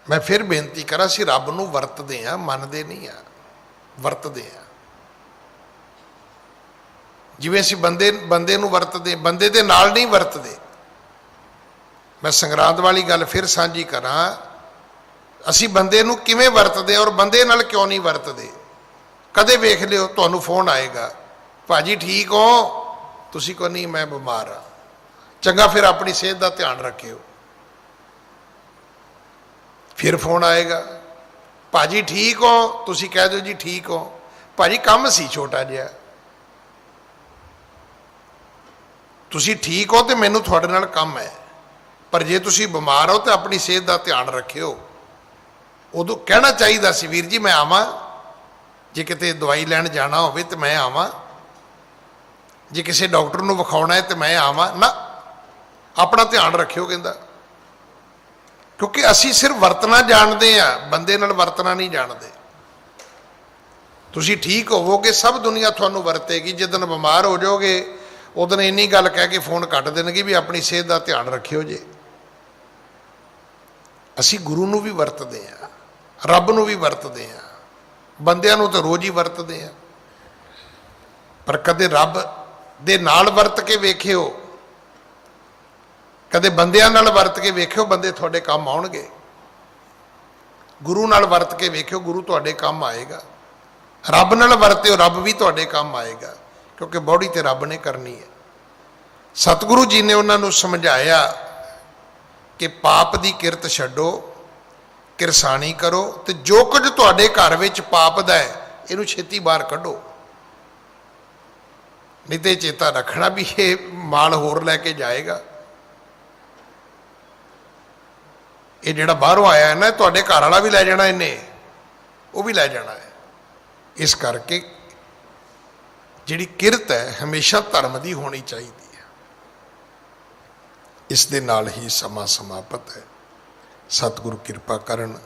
मैं फिर बेनती करा, असीं रब नूं वरतदे हां, मनदे नहीं आ, वरतदे हां। जिवें असीं बंदे नूं वरतदे, बंदे दे नाल नहीं वरतदे। मैं संगरांद वाली गल फिर साझी करा, असीं बंदे नूं किवें वरतदे और बंदे नाल क्यों नहीं वरतदे। ਕਦੇ ਵੇਖ ਲਿਓ ਤੁਹਾਨੂੰ ਫੋਨ ਆਏਗਾ, ਭਾਜੀ ਠੀਕ ਹੋ? ਤੁਸੀਂ ਕਹੋ ਨਹੀਂ ਮੈਂ ਬਿਮਾਰ ਹਾਂ। ਚੰਗਾ, ਫਿਰ ਆਪਣੀ ਸਿਹਤ ਦਾ ਧਿਆਨ ਰੱਖਿਓ। ਫਿਰ ਫੋਨ ਆਏਗਾ, ਭਾਜੀ ਠੀਕ ਹੋ? ਤੁਸੀਂ ਕਹਿ ਦਿਓ ਜੀ ਠੀਕ ਹੋ। ਭਾਜੀ ਕੰਮ ਸੀ ਛੋਟਾ ਜਿਹਾ। ਤੁਸੀਂ ਠੀਕ ਹੋ ਤੇ ਮੈਨੂੰ ਤੁਹਾਡੇ ਨਾਲ ਕੰਮ ਹੈ, ਪਰ ਜੇ ਤੁਸੀਂ ਬਿਮਾਰ ਹੋ ਤਾਂ ਆਪਣੀ ਸਿਹਤ ਦਾ ਧਿਆਨ ਰੱਖਿਓ। ਉਦੋਂ ਕਹਿਣਾ ਚਾਹੀਦਾ ਸੀ, ਵੀਰ ਜੀ ਮੈਂ ਆਵਾਂ, ਜੇ ਕਿਤੇ ਦਵਾਈ ਲੈਣ ਜਾਣਾ ਹੋਵੇ ਤੇ ਮੈਂ ਆਵਾਂ, ਜੇ ਕਿਸੇ ਡਾਕਟਰ ਨੂੰ ਵਿਖਾਉਣਾ ਹੈ ਤੇ ਮੈਂ ਆਵਾਂ ਨਾ। ਆਪਣਾ ਧਿਆਨ ਰੱਖਿਓ ਕਹਿੰਦਾ, ਕਿਉਂਕਿ ਅਸੀਂ ਸਿਰਫ ਵਰਤਣਾ ਜਾਣਦੇ ਆ, ਬੰਦੇ ਨਾਲ ਵਰਤਣਾ ਨਹੀਂ ਜਾਣਦੇ। ਤੁਸੀਂ ਠੀਕ ਹੋਵੋਗੇ, ਸਭ ਦੁਨੀਆ ਤੁਹਾਨੂੰ ਵਰਤੇਗੀ। ਜਿੱਦਣ ਬਿਮਾਰ ਹੋ ਜਾਓਗੇ ਉਦੋਂ ਇੰਨੀ ਗੱਲ ਕਹਿ ਕੇ ਫੋਨ ਕੱਟ ਦੇਣਗੇ ਵੀ ਆਪਣੀ ਸਿਹਤ ਦਾ ਧਿਆਨ ਰੱਖਿਓ ਜੇ। ਅਸੀਂ ਗੁਰੂ ਨੂੰ ਵੀ ਵਰਤਦੇ ਆ, ਰੱਬ ਨੂੰ ਵੀ ਵਰਤਦੇ ਆ, ਬੰਦਿਆਂ ਨੂੰ ਤਾਂ ਰੋਜ਼ ਹੀ ਵਰਤਦੇ ਆ, ਪਰ ਕਦੇ ਰੱਬ ਦੇ ਨਾਲ ਵਰਤ ਕੇ ਵੇਖਿਓ, ਕਦੇ ਬੰਦਿਆਂ ਨਾਲ ਵਰਤ ਕੇ ਵੇਖਿਓ, ਬੰਦੇ ਤੁਹਾਡੇ ਕੰਮ ਆਉਣਗੇ। ਗੁਰੂ ਨਾਲ ਵਰਤ ਕੇ ਵੇਖਿਓ, ਗੁਰੂ ਤੁਹਾਡੇ ਕੰਮ ਆਏਗਾ। ਰੱਬ ਨਾਲ ਵਰਤਿਓ, ਰੱਬ ਵੀ ਤੁਹਾਡੇ ਕੰਮ ਆਏਗਾ, ਕਿਉਂਕਿ ਬੌੜੀ ਤੇ ਰੱਬ ਨੇ ਕਰਨੀ ਹੈ। ਸਤਿਗੁਰੂ ਜੀ ਨੇ ਉਹਨਾਂ ਨੂੰ ਸਮਝਾਇਆ ਕਿ ਪਾਪ ਦੀ ਕਿਰਤ ਛੱਡੋ, ਕਿਰਸਾਣੀ ਕਰੋ, ਤੇ ਜੋ ਕੁਝ ਤੁਹਾਡੇ ਘਰ ਵਿੱਚ ਪਾਪ ਦਾ ਹੈ ਇਹਨੂੰ ਛੇਤੀ ਬਾਹਰ ਕੱਢੋ। ਨਹੀਂ ਤੇ ਚੇਤਾ ਰੱਖਣਾ ਵੀ ਇਹ ਮਾਲ ਹੋਰ ਲੈ ਕੇ ਜਾਏਗਾ। ਇਹ ਜਿਹੜਾ ਬਾਹਰੋਂ ਆਇਆ ਹੈ ਨਾ, ਤੁਹਾਡੇ ਘਰ ਵਾਲਾ ਵੀ ਲੈ ਜਾਣਾ, ਇਹਨੇ ਉਹ ਵੀ ਲੈ ਜਾਣਾ ਹੈ। ਇਸ ਕਰਕੇ ਜਿਹੜੀ ਕਿਰਤ ਹੈ ਹਮੇਸ਼ਾ ਧਰਮ ਦੀ ਹੋਣੀ ਚਾਹੀਦੀ ਹੈ। ਇਸ ਦੇ ਨਾਲ ਹੀ ਸਮਾਂ ਸਮਾਪਤ ਹੈ। ਸਤਿਗੁਰੂ ਕਿਰਪਾ ਕਰਨ,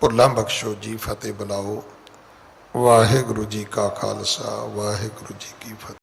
ਭੁੱਲਾਂ ਬਖਸ਼ੋ ਜੀ, ਫਤਿਹ ਬੁਲਾਓ। ਵਾਹਿਗੁਰੂ ਜੀ ਕਾ ਖਾਲਸਾ, ਵਾਹਿਗੁਰੂ ਜੀ ਕੀ ਫਤਿਹ।